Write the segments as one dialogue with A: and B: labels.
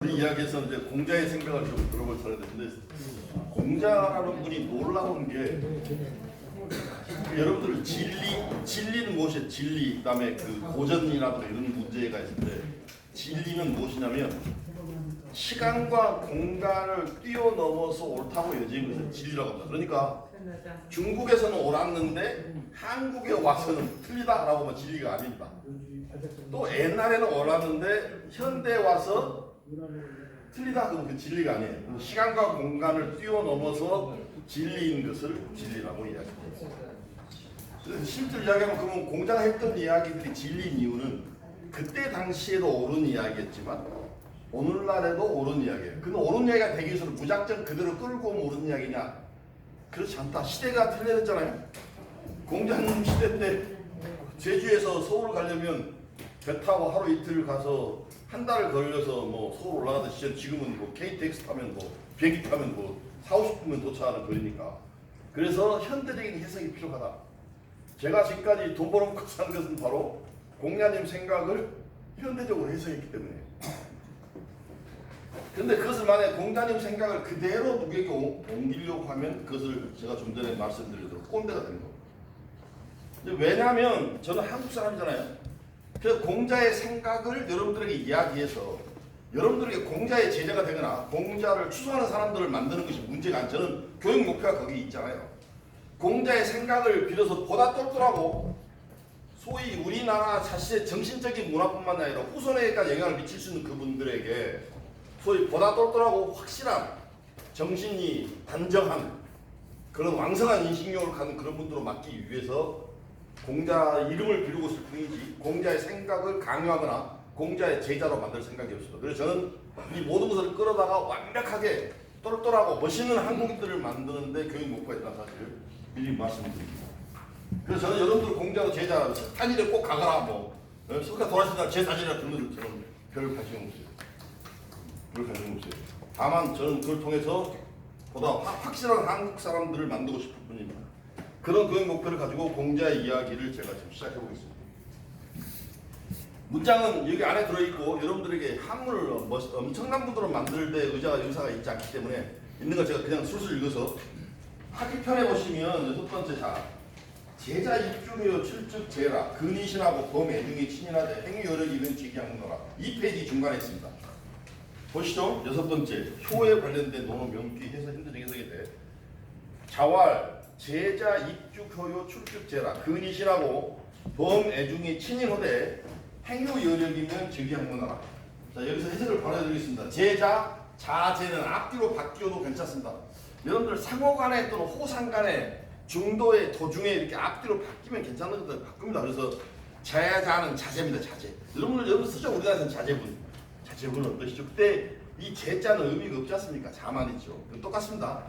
A: 우리 이야기에서 이제 공자의 생각을 좀 들어볼 차례인데 공자라는 분이 놀라운 게 여러분들 진리는 무엇이에요? 진리 그다음에 그 고전이라든가 이런 문제가 있을 때 진리는 무엇이냐면 시간과 공간을 뛰어넘어서 옳다고 여지는 것을 진리라고 합니다. 그러니까 중국에서는 옳았는데 한국에 와서는 틀리다라고 하면 진리가 아닙니다. 또 옛날에는 옳았는데 현대에 와서 틀리다 그러면 그 진리가 아니에요. 시간과 공간을 뛰어넘어서 진리인 것을 진리라고 이야기합니다. 그래서 실제로 이야기하면 그러면 공자가 했던 이야기들이 진리인 이유는 그때 당시에도 옳은 이야기였지만 오늘날에도 옳은 이야기예요. 근데 옳은 이야기가 되기 위해서는 무작정 그대로 끌고 오면 옳은 이야기냐? 그렇지 않다. 시대가 틀려졌잖아요. 공자님 시대 때 제주에서 서울 가려면 배 타고 하루 이틀 가서 한 달을 걸려서 뭐 서울 올라가듯이 지금은 뭐 KTX 타면 뭐 비행기 타면 뭐 40, 50분면 도착하는 거리니까. 그래서 현대적인 해석이 필요하다. 제가 지금까지 돈 벌어먹고 사는 것은 바로 공자님 생각을 현대적으로 해석했기 때문에. 근데 그것을 만약에 공자님 생각을 그대로 누구에게 옮기려고 하면 그것을 제가 좀 전에 말씀드린 대로 꼰대가 되는 겁니다. 왜냐하면 저는 한국 사람이잖아요. 그래서 공자의 생각을 여러분들에게 이야기해서 여러분들에게 공자의 제자가 되거나 공자를 추구하는 사람들을 만드는 것이 문제가 아니라 저는 교육 목표가 거기 있잖아요. 공자의 생각을 빌어서 보다 똘똘하고 소위 우리나라 자신의 정신적인 문화뿐만 아니라 후손에게까지 영향을 미칠 수 있는 그분들에게 소위 보다 똘똘하고 확실한 정신이 단정한 그런 왕성한 인식력을 갖는 그런 분들로 맡기 위해서 공자 이름을 비우고 있을 뿐이지 공자의 생각을 강요하거나 공자의 제자로 만들 생각이 없습니다. 그래서 저는 이 모든 것을 끌어다가 완벽하게 똘똘하고 멋있는 한국인들을 만드는데 교육 목표가 있다는 사실을 미리 말씀드립니다. 그래서 저는 여러분들 공자로 제자 사진에 꼭 가거라 뭐 석가 돌아가신다 제 사진이라 듣는 저는 별 관심 없어요. 별 관심 없어요. 다만 저는 그걸 통해서 보다 확실한 한국 사람들을 만들고 싶을 뿐입니다. 그런 교육 목표를 가지고 공자의 이야기를 제가 지금 시작해 보겠습니다. 문장은 여기 안에 들어있고 여러분들에게 한문을 엄청난 분들로 만들 때 의사가 있지 않기 때문에 있는 걸 제가 그냥 술술 읽어서 하기 편해 보시면 첫 번째 제자 입중요 출즉 제라 근이신하고 범애중이 친인하되 행위여력 이른 지기양문어라 이 페이지 중간에 있습니다. 보시죠. 여섯 번째 효에 관련된 논어 명기 해서 힘든 해석이 돼 자왈 제자 입죽효요 출죽제라 근이신하고 범애중이 친인호대 행유여력이면 즉위학문하라. 자 여기서 해석을 바로 해드리겠습니다. 제자 자제는 앞뒤로 바뀌어도 괜찮습니다. 여러분들 상호간에 또는 호상간에 중도에 도중에 이렇게 앞뒤로 바뀌면 괜찮은 것들 바꿉니다. 그래서 제자는 자제입니다. 자제. 여러분 쓰죠. 우리나라에서는 자제분. 자제분은 어떠시죠? 그때 이 제자는 의미가 없지 않습니까? 자만 있죠. 똑같습니다.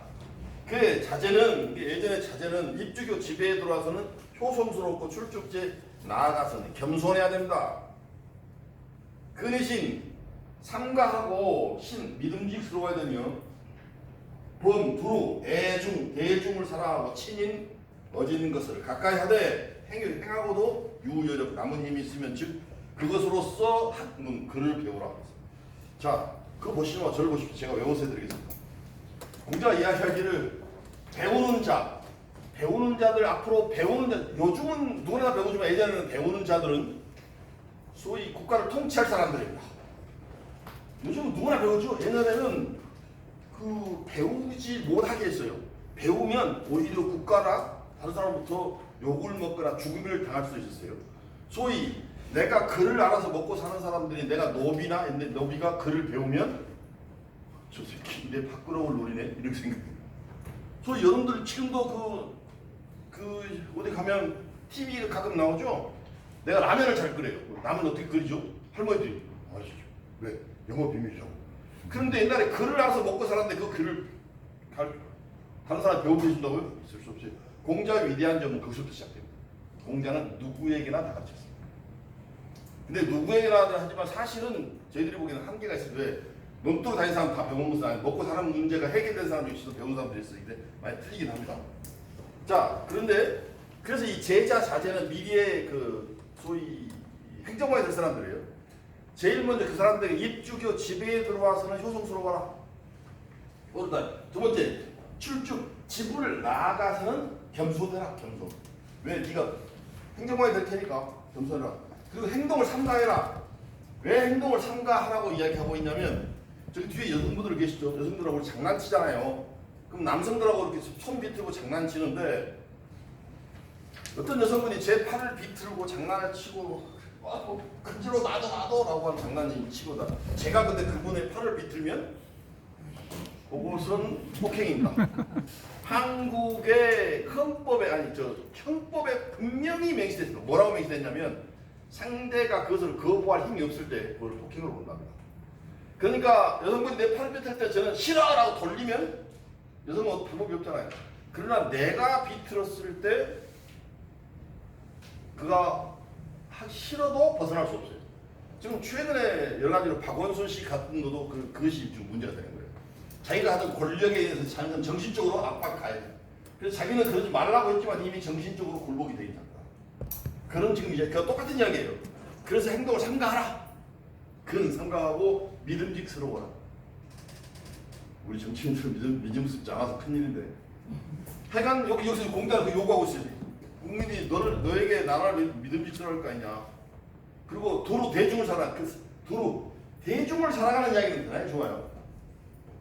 A: 그 자제는 예전에 자제는 입주교 지배에 들어와서는 효성스럽고 출죽제 나아가서는 겸손해야 됩니다. 그 대신 삼가하고 신 믿음직스러워야 되며 범 두루 애중 대중을 사랑하고 친인 어지는 것을 가까이 하되 행하고도 유여력 남은 힘이 있으면 즉 그것으로서 학문 글을 배우라. 자 그거 보시면 저를 보십시오. 제가 외워서 해드리겠습니다. 공자 이야기하기를 배우는 자들 앞으로 배우는 자 요즘은 누구나 배우지만 예전에는 배우는 자들은 소위 국가를 통치할 사람들입니다. 요즘은 누구나 배우죠. 옛날에는 그 배우지 못하게 했어요. 배우면 오히려 국가나 다른 사람부터 욕을 먹거나 죽임을 당할 수 있었어요. 소위 내가 글을 알아서 먹고 사는 사람들이 내가 노비나 노비가 글을 배우면 저 새끼 내 밥그릇을 노리네 이렇게 생각해요. 소위 여러분들 지금도 어디 가면 TV에 가끔 나오죠. 내가 라면을 잘 끓여요. 라면 어떻게 끓이죠? 할머니들이 아시죠? 왜? 영어 비밀이죠. 그런데 옛날에 글을 알아서 먹고 살았는데 그 글을 다른 사람 배우게 해준다고요? 있을 수 없어요. 공자의 위대한 점은 거기서부터 시작됩니다. 공자는 누구에게나 다 가르쳤습니다. 근데 누구에게나 하지만 사실은 저희들이 보기에는 한계가 있어요. 왜? 논두로 다니는 사람 다 배운 것은 아니고 먹고 사는 문제가 해결된 사람도 있어도 배운 사람도 있어요. 근데 많이 틀리긴 합니다. 자 그런데 그래서 이 제자 자제는 미래의 그 소위 행정관이 될 사람들이에요. 제일 먼저 그 사람들에게 입주교 집에 들어와서는 효성스러워라. 두 번째, 출주 집을 나가서는 겸손해라. 겸손. 왜? 네가 행정관이 될 테니까 겸손해라. 그리고 행동을 삼가해라. 왜 행동을 삼가하라고 이야기하고 있냐면 저기 뒤에 여성분들 계시죠? 여성들하고 우리 장난치잖아요. 그럼 남성들하고 이렇게 손 비틀고 장난치는데 어떤 여성분이 제 팔을 비틀고 장난을 치고 큰지로 나도 라고 하는 장난이 치고다. 제가 근데 그분의 팔을 비틀면 그것은 폭행입니다. 한국의 형법에 분명히 명시됐습니다. 뭐라고 명시됐냐면 상대가 그것을 거부할 힘이 없을 때 그걸 폭행으로 본답니다. 그러니까 여성분이 내 팔을 비틀 때 저는 싫어라고 돌리면 여성은 방법이 없잖아요. 그러나 내가 비틀었을 때 그가 하기 싫어도 벗어날 수 없어요. 지금 최근에 여러 가지로 박원순 씨 같은 것도 그것이 좀 문제가 되는 거예요. 자기가 하던 권력에 의해서 자기는 정신적으로 압박을 가야 돼요. 그래서 자기는 그러지 말라고 했지만 이미 정신적으로 굴복이 되어 있다. 그런 지금 이제 그 똑같은 이야기예요. 그래서 행동을 삼가하라. 그는 삼가하고 믿음직스러워라. 우리 정치인들 믿음직스럽지 않아서 큰일인데. 하여간 여기서 공단을 요구하고 있어요. 국민이 너에게 나라를 믿음직스러울 거 아니냐. 그리고 도로 대중을 살아. 도로 대중을 살아가는 이야기는 대단히 좋아요.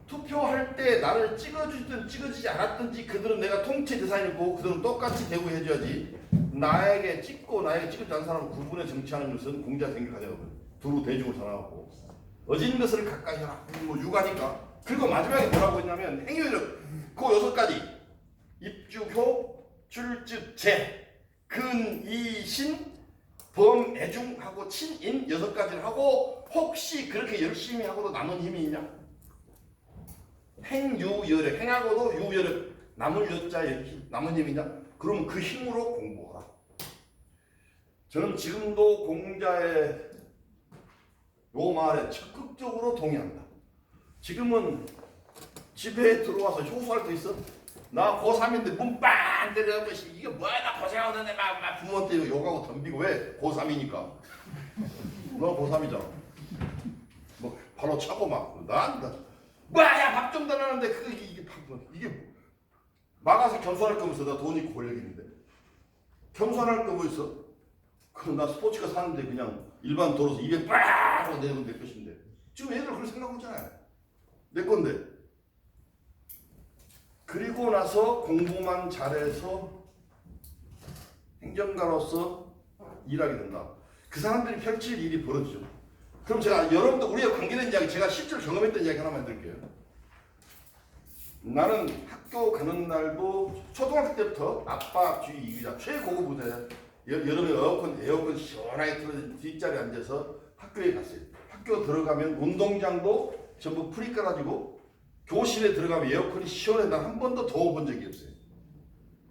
A: 투표할 때 나를 찍어주든 찍어주지 않았든지 그들은 내가 통치 대상이고 그들은 똑같이 대우해줘야지. 나에게 찍고 나에게 찍어주지 않은 사람을 구분해 정치하는 것은 공자 생각하냐고요. 도로 대중을 살아가고 어진 것을 가까이 하라. 육아니까. 그리고 마지막에 뭐라고 했냐면 행위를 그 6가지 입주효 출즉 근이신 범애중하고 친인 6가지를 하고 혹시 그렇게 열심히 하고도 남은 힘이 있냐? 행유여력 행하고도 유여력 남을 여자에 남은 힘이 있냐? 그럼 그 힘으로 공부하라. 저는 지금도 공자의 요 말에 적극적으로 동의합니다. 지금은 집에 들어와서 효소할 때 있어? 나 고3인데 문 빵 때려갖고 이게 뭐야 나 고생하고 있는데 막 부모한테 욕하고 덤비고. 왜? 고3이니까. 너 고3이잖아. 뭐 바로 차고 막 뭐야 밥 좀 달라는데 이게 막아서 겸손할 거면서 나 돈 있고 권력 있는데 겸손할 거 뭐 있어? 그럼 나 스포츠카 사는데 그냥 일반 도로에서 200 빠르고 내면 내 것인데 지금 애들 그걸 생각하고 있잖아요. 내 건데. 그리고 나서 공부만 잘해서 행정가로서 일하게 된다. 그 사람들이 펼칠 일이 벌어지죠. 그럼 제가 여러분들 우리가 관계된 이야기 제가 실제로 경험했던 이야기 하나만 드릴게요. 나는 학교 가는 날도 초등학교 때부터 아빠 뒤 이기자 최고급 부대 여름에 에어컨 시원하게 틀어진 뒷자리에 앉아서 학교에 갔어요. 학교 들어가면 운동장도 전부 풀이 깔아지고 교실에 들어가면 에어컨이 시원해. 난 한 번도 더워본 적이 없어요.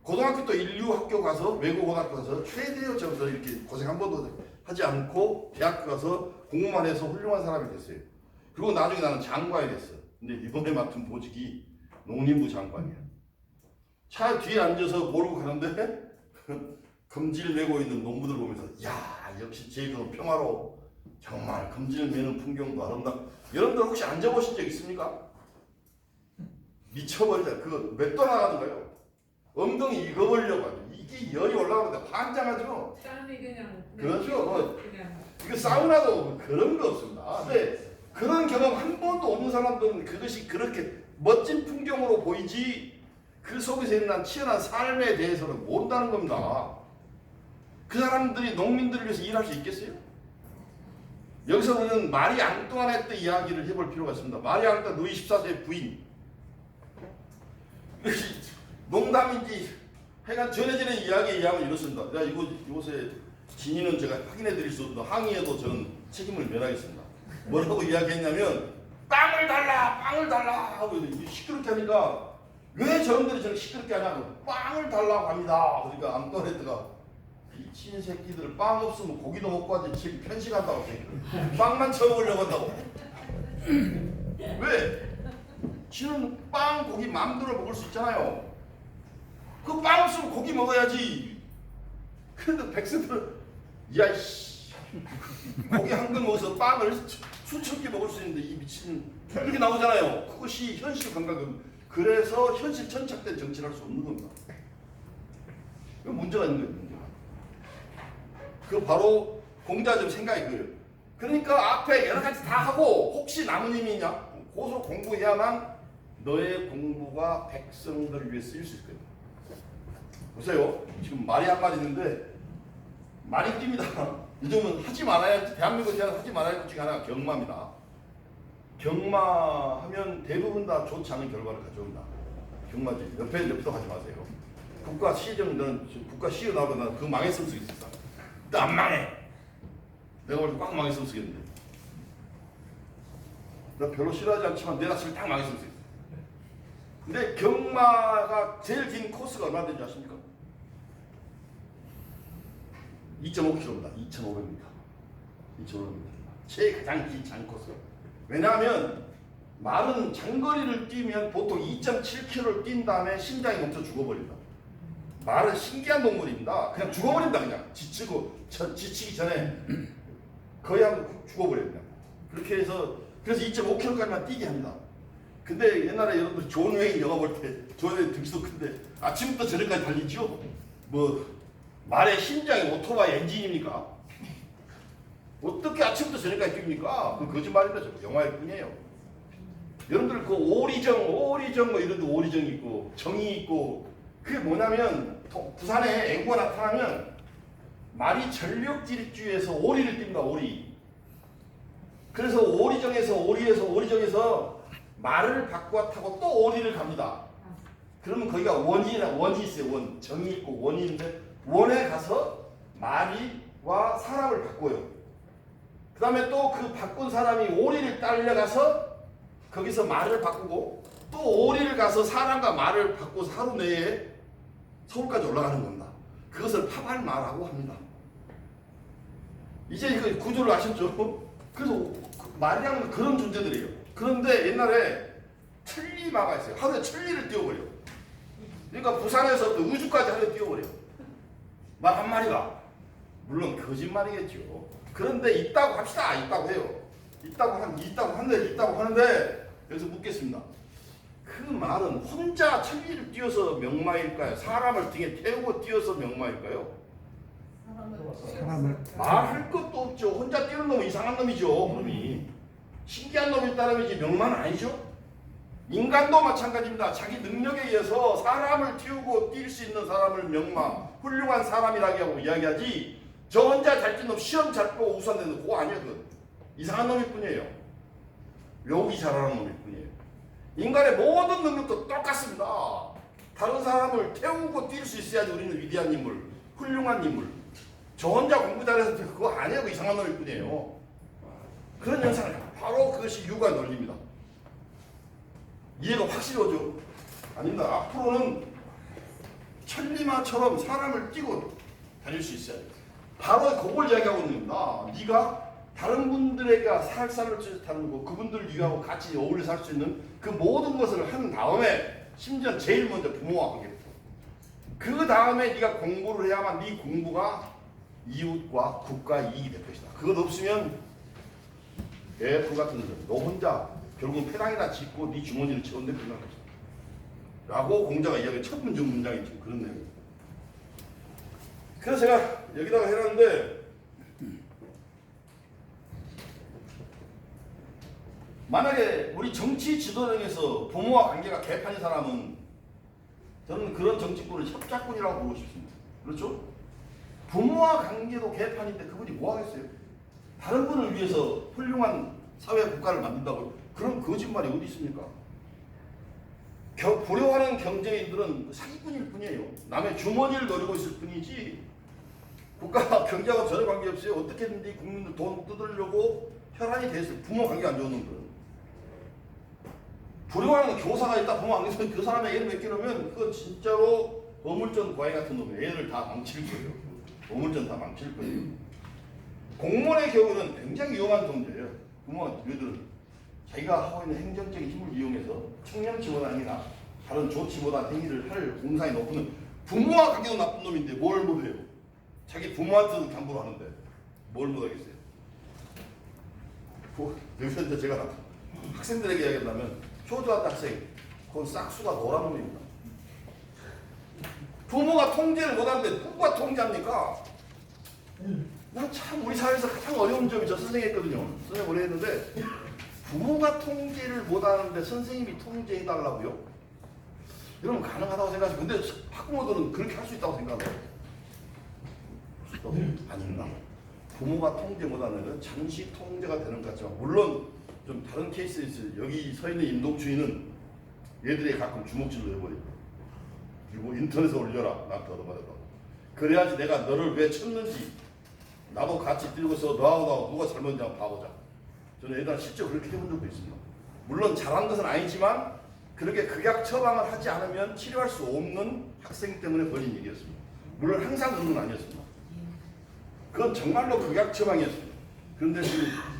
A: 고등학교 또 인류 학교 가서 외국 고등학교 가서 최대의 점에서 이렇게 고생 한 번도 하지 않고 대학교 가서 공부만 해서 훌륭한 사람이 됐어요. 그리고 나중에 나는 장관이 됐어. 근데 이번에 맡은 보직이 농림부 장관이야. 차 뒤에 앉아서 모르고 가는데 검지를 메고 있는 농부들 보면서 야 역시 제주도 평화로워. 정말 검지를 메는 풍경도 아름답다. 여러분들 혹시 앉아보신 적 있습니까? 미쳐버리자. 그거 몇 도 나가는 거예요. 엉덩이 익어버리려고 이게 열이 올라가는데 환장하죠.
B: 땀이 그냥
A: 그렇죠.
B: 그냥
A: 이거 사우나도 그런 거 없습니다. 근데 그런 경험 한 번도 없는 사람들은 그것이 그렇게 멋진 풍경으로 보이지 그 속에서 일어난 치열한 삶에 대해서는 모른다는 겁니다. 그 사람들이 농민들을 위해서 일할 수 있겠어요? 여기서 우리는 마리 앙뚜아네트 이야기를 해볼 필요가 있습니다. 마리 앙뚜아네트 루이 14세의 부인. 농담인지 하여간 전해지는 이야기에 의하면 이렇습니다. 내가 이곳에 진위는 제가 확인해 드릴 수 없는 항의에도 저는 책임을 면하겠습니다. 뭐라고 이야기했냐면 빵을 달라 하고 시끄럽게 하니까 왜 저놈들이 저렇게 시끄럽게 하냐고 빵을 달라고 합니다. 그러니까 앙뚜아네트가 미친 새끼들 빵 없으면 고기도 먹고 하지 지금 편식한다고 빵만 쳐먹으려고 한다고. 왜? 지는 빵 고기 마음대로 먹을 수 있잖아요. 그 빵 없으면 고기 먹어야지. 그런데 백성들은 야이씨 고기 한 근 먹어서 빵을 수천 개 먹을 수 있는데 이 미친 이렇게 나오잖아요. 그것이 현실 감각은 그래서 현실 천착된 정치를 할 수 없는 겁니다. 그 문제가 있는 거예요. 문제가. 그 바로 공자 좀 생각이 그래요. 그러니까 앞에 여러 가지 다 하고 혹시 남은 힘이 있냐? 고소 공부해야만 너의 공부가 백성들을 위해 쓰일 수 있을 거예요. 보세요. 지금 말이 한마디 있는데 말이 뜁니다. 요즘은 하지 말아야 대한민국에 하지 말아야 할 것 중에 하나가 경마입니다. 경마하면 대부분 다 좋지 않은 결과를 가져온다. 경마지. 옆에도 하지 마세요. 국가 시정은 국가 시효 나오면 그 망했으면 쓰겠어. 나 안 망해. 내가 원래 꽉 망했으면 쓰겠는데. 나 별로 싫어하지 않지만 내가 쓰면 딱 망했으면 쓰겠어. 근데 경마가 제일 긴 코스가 얼마 되는지 아십니까? 2.5km입니다. 2,500m. 2,500m. 제일 가장 긴 장 코스. 왜냐하면 말은 장거리를 뛰면 보통 2.7km를 뛴 다음에 심장이 멈춰 죽어버린다. 말은 신기한 동물입니다. 그냥 죽어버린다. 그냥 지치기 전에 거의 한 죽어버립니다. 그렇게 해서 그래서 2.5km까지만 뛰게 합니다. 근데 옛날에 여러분들 존 웨인 영화 볼 때 존 웨인 등치도 큰데 아침부터 저녁까지 달리죠. 뭐 말의 심장이 오토바이 엔진입니까? 어떻게 아침부터 저녁까지 뛰입니까? 그 거짓말입니다. 영화일 뿐이에요. 여러분들 그 오리정 뭐 이런 데 오리정이 있고 정이 있고 그게 뭐냐면 부산에 애구가 나타나면 말이 전력 질주에서 오리를 띱니다. 오리. 그래서 오리정에서 말을 바꿔 타고 또 오리를 갑니다. 그러면 거기가 원이 있어요. 원. 정이 있고 원이 있는데 원에 가서 말이와 사람을 바꿔요. 그 다음에 또 그 바꾼 사람이 오리를 딸려가서 거기서 말을 바꾸고 또 오리를 가서 사람과 말을 바꿔서 하루 내에 서울까지 올라가는 겁니다. 그것을 파발마라고 합니다. 이제 이거 구조를 아셨죠? 그래서 말이랑 그런 존재들이에요. 그런데 옛날에 천리마가 있어요. 하루에 천리를 띄워버려. 그러니까 부산에서 또 우주까지 하루에 띄워버려. 말 한 마리가. 물론 거짓말이겠죠. 그런데 있다고 합시다. 있다고 해요. 있다고 하는데 여기서 묻겠습니다. 그 말은 혼자 천리를 띄워서 명마일까요? 사람을 등에 태우고 띄워서 명마일까요?
B: 사람을
A: 말할 것도 없죠. 혼자 뛰는 놈은 이상한 놈이죠. 그놈이 신기한 놈일 따름이지 명마는 아니죠. 인간도 마찬가지입니다. 자기 능력에 의해서 사람을 띄우고 뛸 수 있는 사람을 명마, 훌륭한 사람이라고 이야기하지. 저 혼자 잘 뛰는 놈, 시험 잘 보고 우수한 데는 그거 아니에요. 그건 이상한 놈일 뿐이에요. 외우기 잘하는 놈일 뿐이에요. 인간의 모든 능력도 똑같습니다. 다른 사람을 태우고 뛸 수 있어야지 우리는 위대한 인물, 훌륭한 인물. 저 혼자 공부 잘해서 그거 아니에요. 그 이상한 놈일 뿐이에요. 그런 현상을 바로 그것이 유가 논리입니다. 이해가 확실히 오죠? 아닙니다. 앞으로는 천리마처럼 사람을 띄고 다닐 수 있어야 돼요. 바로 그걸 이야기하고 있는 겁니다. 네가 다른 분들에게 살살을 다는 거, 그분들을 위하고 같이 어울려 살 수 있는 그 모든 것을 한 다음에 심지어 제일 먼저 부모와 관계부터. 그 다음에 네가 공부를 해야만 네 공부가 이웃과 국가의 이익이 될 것이다. 그것 없으면 애플 같은 너 혼자 결국은 폐랑이나 짓고 네 주머니를 채운데 끝난 것이다. 라고 공자가 이야기한 첫 문장이 지금 그런 내용입니다. 그래서 제가 여기다가 해놨는데 만약에 우리 정치 지도력에서 부모와 관계가 개판인 사람은 저는 그런 정치꾼을 협작꾼이라고 보고 싶습니다. 그렇죠? 부모와 관계도 개판인데 그분이 뭐 하겠어요? 다른 분을 위해서 훌륭한 사회 국가를 만든다고 그런 거짓말이 어디 있습니까? 불효하는 경제인들은 사기꾼일 뿐이에요. 남의 주머니를 노리고 있을 뿐이지 국가 경제하고 전혀 관계없어요. 어떻게든지 국민들 돈 뜯으려고 혈안이 돼 있어요. 부모 관계 안 좋은 놈들은. 불효하는 교사가 있다 부모 관계에서 그 사람의 애를 맡기려면 그건 진짜로 어물전 고양이 같은 놈이에요. 애를 다 망칠 거예요. 어물전 다 망칠 거예요. 공무원의 경우는 굉장히 위험한 존재예요. 공무원 얘들은 자기가 하고 있는 행정적인 힘을 이용해서 청렴치 못한이나 다른 좋지 못한 행위를 할 공산이 높은 부모와 관계도 나쁜 놈인데 뭘 못해요. 자기 부모한테도 담보를 하는데 뭘 못하겠어요? 여기서 이제 제가 학생들에게 이야기한다면 초등학생 그건 싹수가 노란 놈입니다. 부모가 통제를 못하는데 누가 통제합니까? 난 참 우리 사회에서 가장 어려운 점이 저 선생님했거든요. 선생님 오래 했는데 부모가 통제를 못하는데 선생님이 통제해달라고요? 여러분 가능하다고 생각하시죠. 근데 학부모들은 그렇게 할 수 있다고 생각해요. 아닌가? 부모가 통제 못하는 건 잠시 통제가 되는 것 같지만 물론 좀 다른 케이스에 있어요. 여기 서 있는 임독주의는 얘들이 가끔 주먹질로 해버리고 그리고 인터넷에 올려라. 나한테 얻어맞았다. 그래야지 내가 너를 왜 쳤는지 나도 같이 뛰고서 너하고 누가 잘못했는지 한번 봐보자. 저는 예전에 실제로 그렇게 해본 적도 있습니다. 물론 잘한 것은 아니지만 그렇게 극약 처방을 하지 않으면 치료할 수 없는 학생 때문에 벌인 일이었습니다. 물론 항상 그런 건 아니었습니다. 그건 정말로 극약 처방이었습니다. 그런데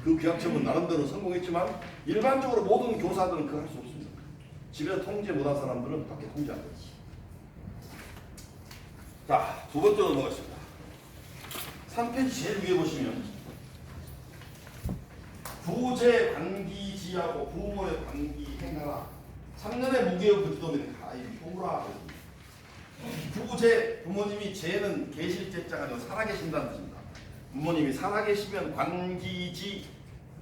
A: 그 극약 처방은 나름대로 성공했지만 일반적으로 모든 교사들은 그거 할 수 없습니다. 집에서 통제 못한 사람들은 밖에 통제 안 되지. 자, 두 번째로 넘어가겠습니다. 3페이지 제일 위에 보시면 부재 관기지하고 부모의 관기 행하라 3년의 무교육 부지도면 가히 효라. 부재 부모님이 재는 계실 재자가 아니고 살아계신다는 뜻입니다. 부모님이 살아계시면 관기지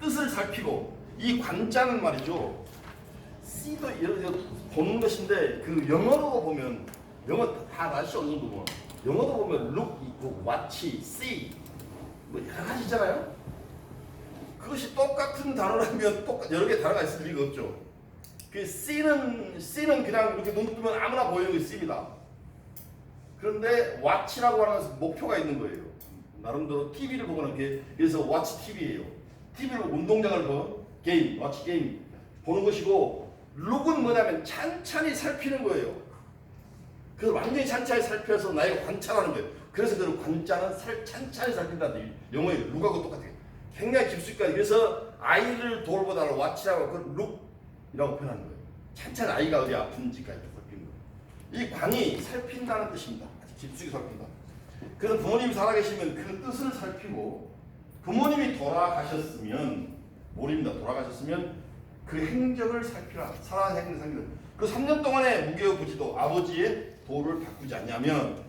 A: 뜻을 살피고 이 관자는 말이죠. C도 이렇게 보는 것인데 그 영어로 보면 영어 다 날씨 어느 정도 보면 영어도 보면 look 있고 watch, see 뭐 여러 가지 있잖아요. 그것이 똑같은 단어라면 여러 개 단어가 있을 리가 없죠. 그 C는 그냥 이렇게 눈 뜨면 아무나 보이는 게 C입니다. 그런데 watch라고 하는 것은 목표가 있는 거예요. 나름대로 TV를 보거나 그래서 watch TV예요. TV로 운동장을 보는 게임, watch 게임 보는 것이고 look은 뭐냐면 찬찬히 살피는 거예요. 그래서 완전히 찬찬히 살펴서 나에게 관찰하는 거예요. 그래서 그 관자는 찬찬히 살핀다는 영어의 look하고 똑같아요. 굉장히 깊숙하게 그래서 아이를 돌보다는 watch라고 그 look이라고 표현하는 거예요. 찬찬히 아이가 어디 아픈지까지 살피는 거예요. 이 관이 살핀다는 뜻입니다. 아주 깊숙이 살핀다. 그래서 부모님이 살아계시면 그 뜻을 살피고 부모님이 돌아가셨으면 모릅니다. 돌아가셨으면 그 행적을 살피라. 살아가신 행적을 살피라. 그 3년 동안의 무교육 부지도 아버지의 도를 바꾸지 않냐면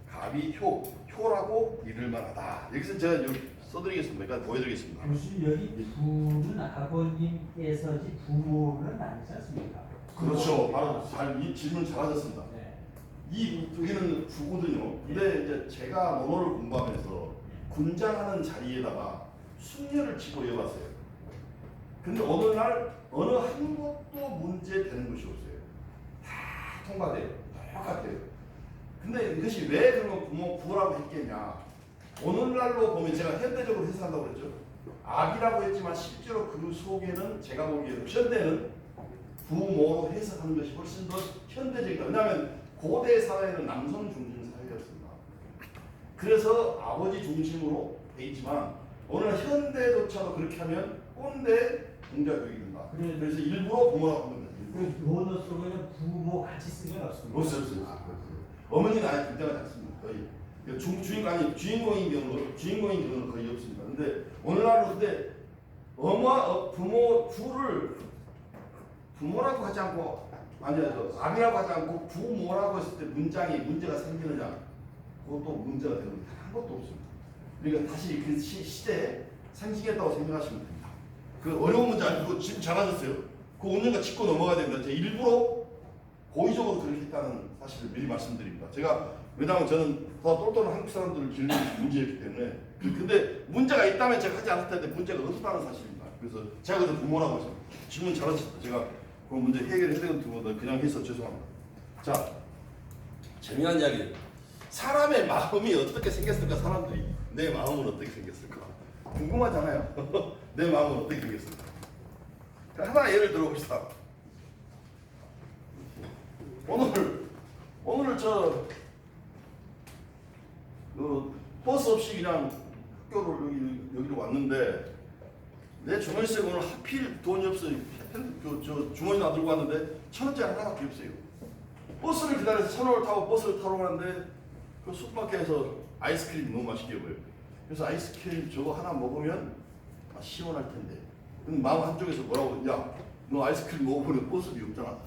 A: 갑이 효라고 이를 만하다. 여기서 제가 써드리겠습니다. 그러니까 보여드리겠습니다.
C: 교수님 여기 부는 아버님께서지 부모는 아니지 않습니까?
A: 그렇죠. 바로 이 질문 잘하셨습니다.
C: 네.
A: 여기는 부거든요. 근데 이제 제가 논어를 공부하면서 군장하는 자리에다가 숙녀를 집어넣어봤어요. 근데 어느 날 어느 한 것도 문제되는 것이 없어요. 다 통과돼요. 똑같아요. 근데 이것이 왜 그러면 부모라고 했겠냐? 오늘날로 보면 제가 현대적으로 해석한다고 그랬죠. 악이라고 했지만 실제로 그 속에는 제가 보기에는 현대는 부모로 해석하는 것이 훨씬 더 현대적이다. 왜냐하면 고대 사회는 남성 중심 사회였습니다. 그래서 아버지 중심으로 돼 있지만 오늘 현대조차도 그렇게 하면 꼰대 공자교육이 된다. 그래서 일부러 부모라고 하는 거예요.
C: 그 논어 속에는 부모 같이 쓰면 없습니다.
A: 없어요. 어머니는 아예 등장하지 않습니다. 거의 주인공인 경우는 거의 없습니다. 근데 오늘날은 근데 부모 부를 부모라고 하지 않고 아비라고 하지 않고 부모라고 했을 때 문제가 생기느냐 그것도 문제가 되는 게 한 것도 없습니다. 그러니까 다시 그 시대에 상징했다고 생각하시면 됩니다. 그 어려운 문제 아니고 지금 잘하셨어요. 그 언젠가 짚고 넘어가야 됩니다. 제가 일부러 고의적으로 그렇게 했다는 사실을 미리 말씀드립니다. 제가 왜냐하면 저는 더 똘똘한 한국 사람들을 기르는 문제였기 때문에 근데 문제가 있다면 제가 하지 않을 텐데 문제가 없었다는 사실입니다. 그래서 제가 그래서 부모라고 해서 질문 잘하셨습니다. 제가 그 문제 해결해야 되는 두고도 그냥 해서 죄송합니다. 자, 재미난 이야기. 사람의 마음이 어떻게 생겼을까? 사람들이 내 마음은 어떻게 생겼을까? 궁금하잖아요. 내 마음은 어떻게 생겼을까? 하나 예를 들어봅시다. 오늘 버스 없이 그냥 학교를 여기로 왔는데 내 주머니에 오늘 하필 돈이 없어요. 저 주머니 놔들고 왔는데 1,000원짜리 하나밖에 없어요. 버스를 기다려서 1,000원을 타고 버스를 타러 가는데 그 슈퍼마켓에서 아이스크림 너무 맛있게 보여요. 그래서 아이스크림 저거 하나 먹으면 시원할 텐데. 근데 마음 한쪽에서 뭐라고? 야, 너 아이스크림 먹어보면 모습이 없잖아.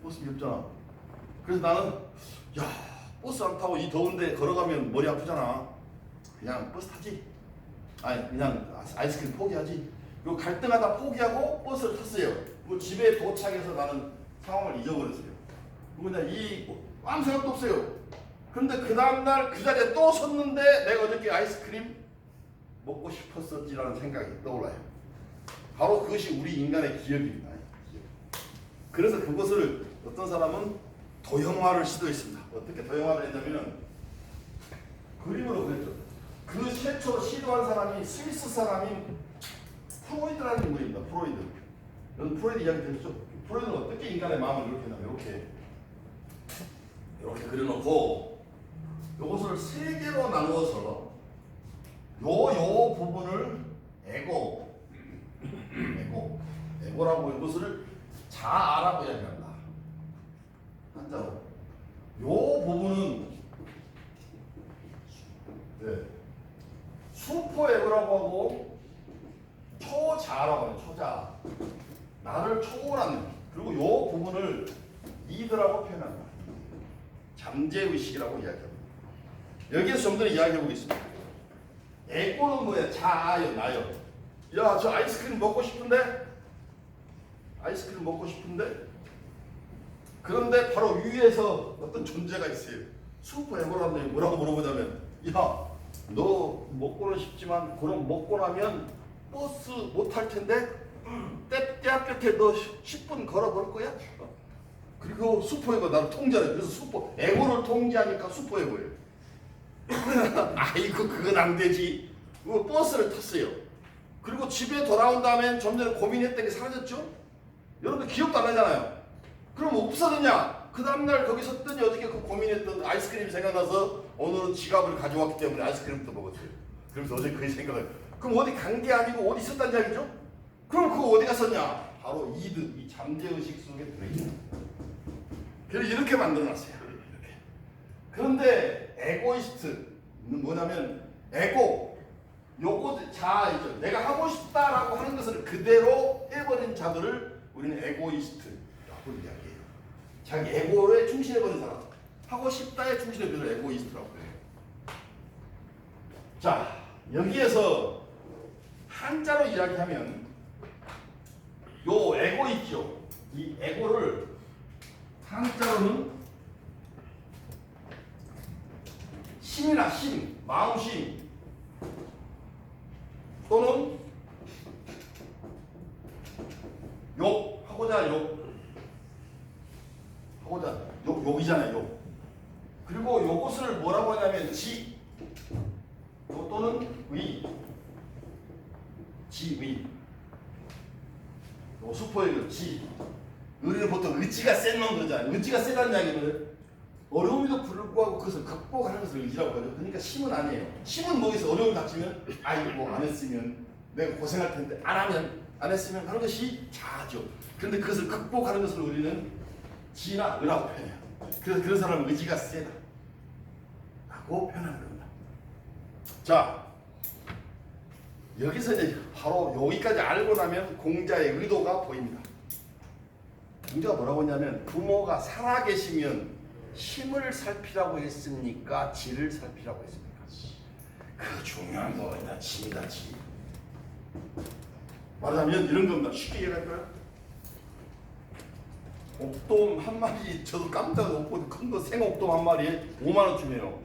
A: 모습이 없잖아. 그래서 나는 야, 버스 안 타고 이 더운데 걸어가면 머리 아프잖아. 그냥 버스 타지. 아니 그냥 아이스크림 포기하지. 그리고 갈등하다 포기하고 버스를 탔어요. 그리고 집에 도착해서 나는 상황을 잊어버렸어요. 그리고 그냥 아무 생각도 없어요. 그런데 그 다음날 그 자리에 또 섰는데 내가 어저께 아이스크림 먹고 싶었었지라는 생각이 떠올라요. 바로 그것이 우리 인간의 기억입니다. 그래서 그것을 어떤 사람은 도형화를 시도했습니다. 어떻게 도형화를 했냐면 그림으로 그렸죠. 그 최초로 시도한 사람이 스위스 사람인 프로이드라는 인물입니다. 프로이드. 여러분 프로이드 이야기 들으셨죠? 프로이드는 어떻게 인간의 마음을 이렇게 했냐면 이렇게 그려놓고 이것을 세 개로 나누어서 요 부분을 에고라고 이것을 자아라고 이야기한다. 한자로 요 부분은 슈퍼에고라고 하고 초자라고 해요. 초자. 나를 초월하는. 그리고 요 부분을 이드라고 표현한다. 잠재의식이라고 이야기합니다. 여기에서 좀 더 이야기해 보겠습니다. 에고는 뭐야? 자아요, 나요. 야, 저 아이스크림 먹고 싶은데? 아이스크림 먹고 싶은데? 그런데 바로 위에서 어떤 존재가 있어요. 슈퍼 에고라는 게 뭐라고 물어보냐면, 야, 너 먹고는 싶지만 그럼 먹고 나면 버스 못 탈 텐데 대학 끝에 너 10분 걸어볼 거야? 그리고 슈퍼에고 나를 통제해. 그래서 슈퍼 에고를 통제하니까 슈퍼에고예요. 아이고 그건 안 되지. 버스를 탔어요. 그리고 집에 돌아온 다음엔 좀 전에 고민했던 게 사라졌죠? 여러분들 기억도 안 나잖아요. 그럼 없어졌냐? 그 다음날 거기 섰더니 어저께 그 고민했던 아이스크림이 생각나서 오늘은 지갑을 가져왔기 때문에 아이스크림부터 먹었어요. 그래서 어제 그 생각을. 그럼 어디 간 게 아니고 어디 있었단 이야기죠? 그럼 그거 어디 갔었냐? 바로 이드, 이 잠재의식 속에 들어있는. 그래서 이렇게 만들어놨어요. 이렇게. 그런데 에고이스트는 뭐냐면 에고, 요거 자아이죠. 내가 하고 싶다라고 하는 것을 그대로 해버린 자들을 우리는 에고이스트라고 이야기해요. 자기 에고에 충실해버린 사람. 하고 싶다에 충실해버린 에고이스트라고 해요. 자, 여기에서 한자로 이야기하면 요 에고 있죠. 이 에고를 한자로는 심이나 심, 마음심 또는 욕, 하고자 욕이잖아요. 욕. 그리고 요것을 뭐라고 하냐면 지 또는 의, 지의. 슈퍼에그 지. 우리는 보통 의지가 센 놈 그러잖아요. 의지가 세다는 이야기는 어려움에도 불구하고 그것을 극복하는 것을 의지라고 하죠. 그러니까 심은 아니에요. 심은 뭐에서 어려움이 닥치면 아이고 안 했으면 내가 고생할 텐데 안 했으면 하는 것이 자아죠. 그런데 그것을 극복하는 것을 우리는 지나 의라고 표현해요. 그래서 그런 사람은 의지가 세다 라고 표현하는 겁니다. 자, 여기서 이제 바로 여기까지 알고 나면 공자의 의도가 보입니다. 공자가 뭐라고 했냐면 부모가 살아계시면 힘을 살피라고 했습니까? 지를 살피라고 했습니까? 그 중요한 거는 지다, 지. 말하자면 이런 겁니다. 쉽게 이해할까요? 옥돔 한 마리, 저도 깜짝 놀고 큰 거 생옥돔 한 마리에 5만 원쯤이에요.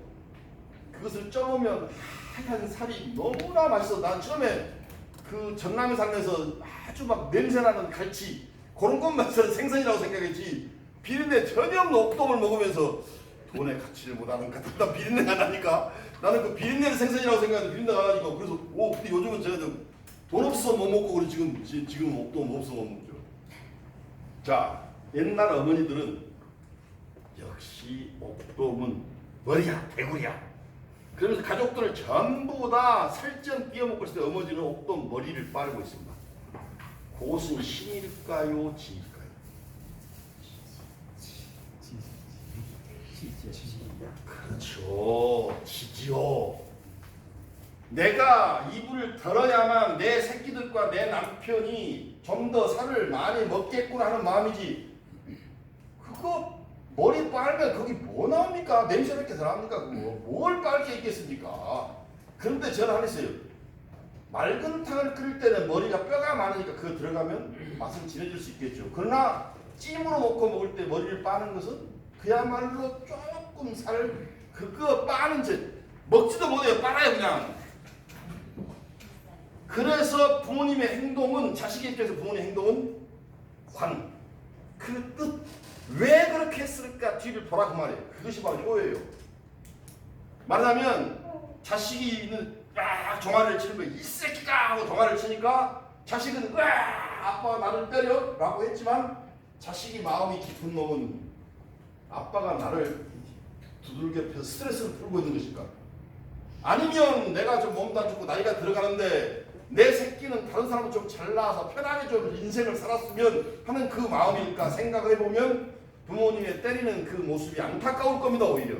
A: 그것을 쪄놓으면 하얀 살이 너무나 맛있어. 난 처음에 그 전남에 살면서 아주 막 냄새나는 갈치 그런 것만 생선이라고 생각했지 비린내 전혀 없는 옥돔을 먹으면서 돈의 가치를 못하는 것 같다. 비린내가 나니까 나는 그 비린내를 생선이라고 생각했는데 비린내가 나니까 그래서 근데 요즘은 제가 돈 없어서 못 먹고 그래 지금 옥돔 없어서 못 먹죠. 자, 옛날 어머니들은 역시 옥돔은 머리야 대구리야. 그러면서 가족들을 전부 다 살점 띄어먹고 있을 때 어머니는 옥돔 머리를 빨고 있습니다. 그것은 신일까요? 지일까요? 그렇죠. 지지요. 내가 입을 덜어야만 내 새끼들과 내 남편이 좀 더 살을 많이 먹겠구나 하는 마음이지. 그거 머리 빨면 거기 뭐 나옵니까? 냄새밖에 더 나옵니까? 그거 뭘 빨게 있겠습니까? 그런데 저는 하겠어요. 맑은 탕을 끓일 때는 머리가 뼈가 많으니까 그거 들어가면 맛은 진해질 수 있겠죠. 그러나 찜으로 놓고 먹을 때 머리를 빠는 것은 그야말로 조금 그거 빠는 제 먹지도 못해요. 빨아요 그냥. 그래서 부모님의 행동은 자식의 입장에서 부모님의 행동은 관. 그 뜻. 왜 그렇게 했을까 뒤를 보라 그 말이에요. 그것이 바로 효예요. 말하자면 자식이 막 종아리를 치는 거예요. 이 새끼가 하고 종아리를 치니까 자식은 아빠가 나를 때려 라고 했지만 자식이 마음이 깊은 놈은 아빠가 나를 두들겨 패서 스트레스를 풀고 있는 것일까? 아니면 내가 좀 몸도 안 좋고 나이가 들어가는데 내 새끼는 다른 사람은 좀 잘나서 편하게 좀 인생을 살았으면 하는 그 마음일까 생각을 해보면 부모님의 때리는 그 모습이 안타까울 겁니다. 오히려.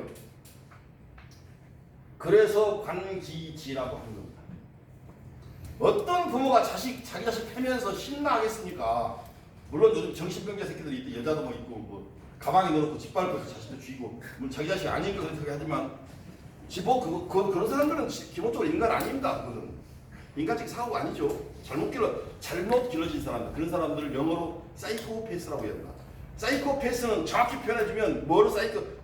A: 그래서 관기지라고 하는 겁니다. 어떤 부모가 자기 자식 패면서 신나하겠습니까? 물론 요즘 정신병자 새끼들이 있대. 여자도 뭐 있고 뭐 가방에 넣어놓고 짓밟고 자식도 쥐고 물론 자기 자식 아니니까 그렇게 하지만 그런 사람들은 기본적으로 인간 아닙니다. 그거는 인간적 사고가 아니죠. 잘못 길러진 사람들, 그런 사람들을 영어로 사이코패스라고 합니다. 사이코패스는 정확히 표현해주면 뭐로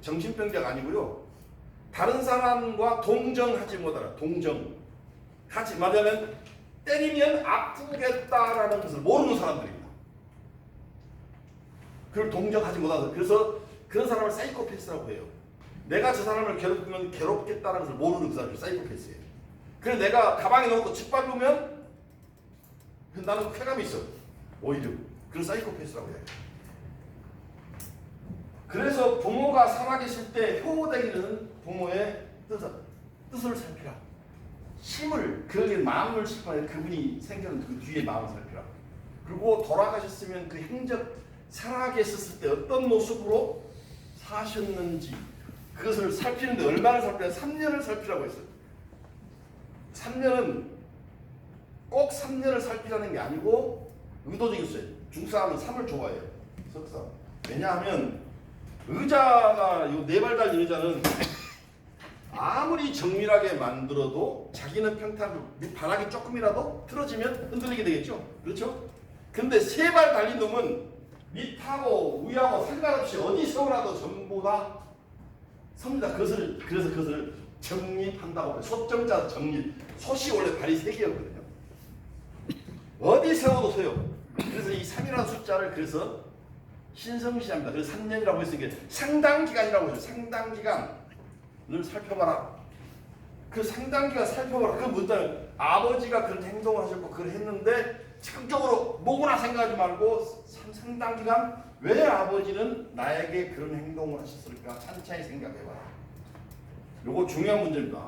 A: 정신병자가 아니고요. 다른 사람과 동정하지 못하라. 하지 말하면 때리면 아프겠다라는 것을 모르는 사람들입니다. 그걸 동정하지 못하서 그래서 그런 사람을 사이코패스라고 해요. 내가 저 사람을 괴롭히면 괴롭겠다는 것을 모르는 그 사람이 사이코패스예요. 그래서 내가 가방에 넣고 짓밟으면 나는 쾌감이 있어. 오히려 그런 사이코패스라고 해요. 그래서 부모가 살아계실 때 효되기는 부모의 뜻을 살피라. 그에게 마음을 살피라. 그분이 생겨는 그 뒤에 마음을 살피라. 그리고 돌아가셨으면 그 행적 살아계셨을 때 어떤 모습으로 사셨는지 그것을 살피는데 얼마나 살피냐? 3년을 살피라고 했어요. 3년은 꼭 3년을 살피라는 게 아니고 의도적이었어요. 중사람은 3을 좋아해요. 석사. 왜냐하면 의자가 요 4발 달린 의자는 아무리 정밀하게 만들어도 자기는 평탄하고 바닥이 조금이라도 틀어지면 흔들리게 되겠죠. 그렇죠? 근데 3발 달린 놈은 밑하고 위하고 상관없이 어디 세우라도 전부 다 섭니다. 그래서 그것을 정립한다고 해요. 소정자 정립. 솥이 원래 발이 3개였거든요. 어디 세워도 서요. 그래서 이 3이라는 숫자를 그래서 신성시합니다. 그래서 3년이라고 했으니까 상당기간이라고 해요. 상당기간을 살펴봐라. 그 상당기간 살펴봐라. 그건 뭐냐면 아버지가 그런 행동을 하셨고 그걸 했는데 즉각적으로 뭐구나 생각하지 말고 상당기간 왜 아버지는 나에게 그런 행동을 하셨을까 찬찬히 생각해봐라. 요거 중요한 문제입니다.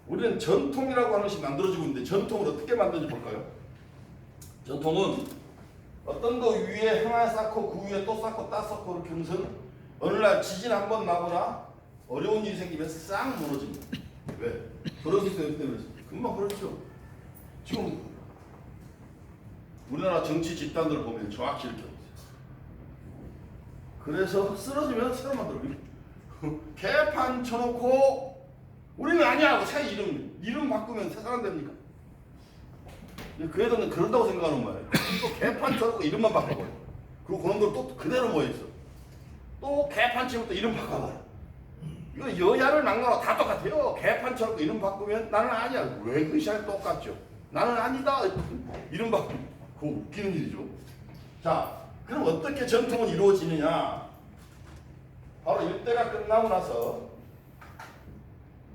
A: 우리는 전통이라고 하는 것이 만들어지고 있는데 전통을 어떻게 만드는지 볼까요? 전통은 어떤 거 위에 하나 쌓고 그 위에 또 쌓고 따 쌓고 이렇게 하면서 어느 날 지진 한번 나거나 어려운 일이 생기면 싹 무너집니다. 왜? 그러기 때문에 금방 그렇죠. 지금 우리나라 정치 집단들을 보면 정확히 이렇게 그래서 쓰러지면 새로 만들어요. 개판 쳐놓고 우리는 아니야. 새 이름 바꾸면 새 사람 됩니까? 그 애들은 그런다고 생각하는 거예요. 또 개판 쳐놓고 이름만 바꿔버려. 그리고 그놈들 또 그대로 모여있어. 또 개판 치면 또 이름 바꿔버려. 이거 여야를 막론하고 다 똑같아요. 개판 쳐놓고 이름 바꾸면 나는 아니야. 왜 그 시간에 똑같죠? 나는 아니다. 이름 바꾸면 그거 웃기는 일이죠. 자, 그럼 어떻게 전통은 이루어지느냐? 바로 일대가 끝나고 나서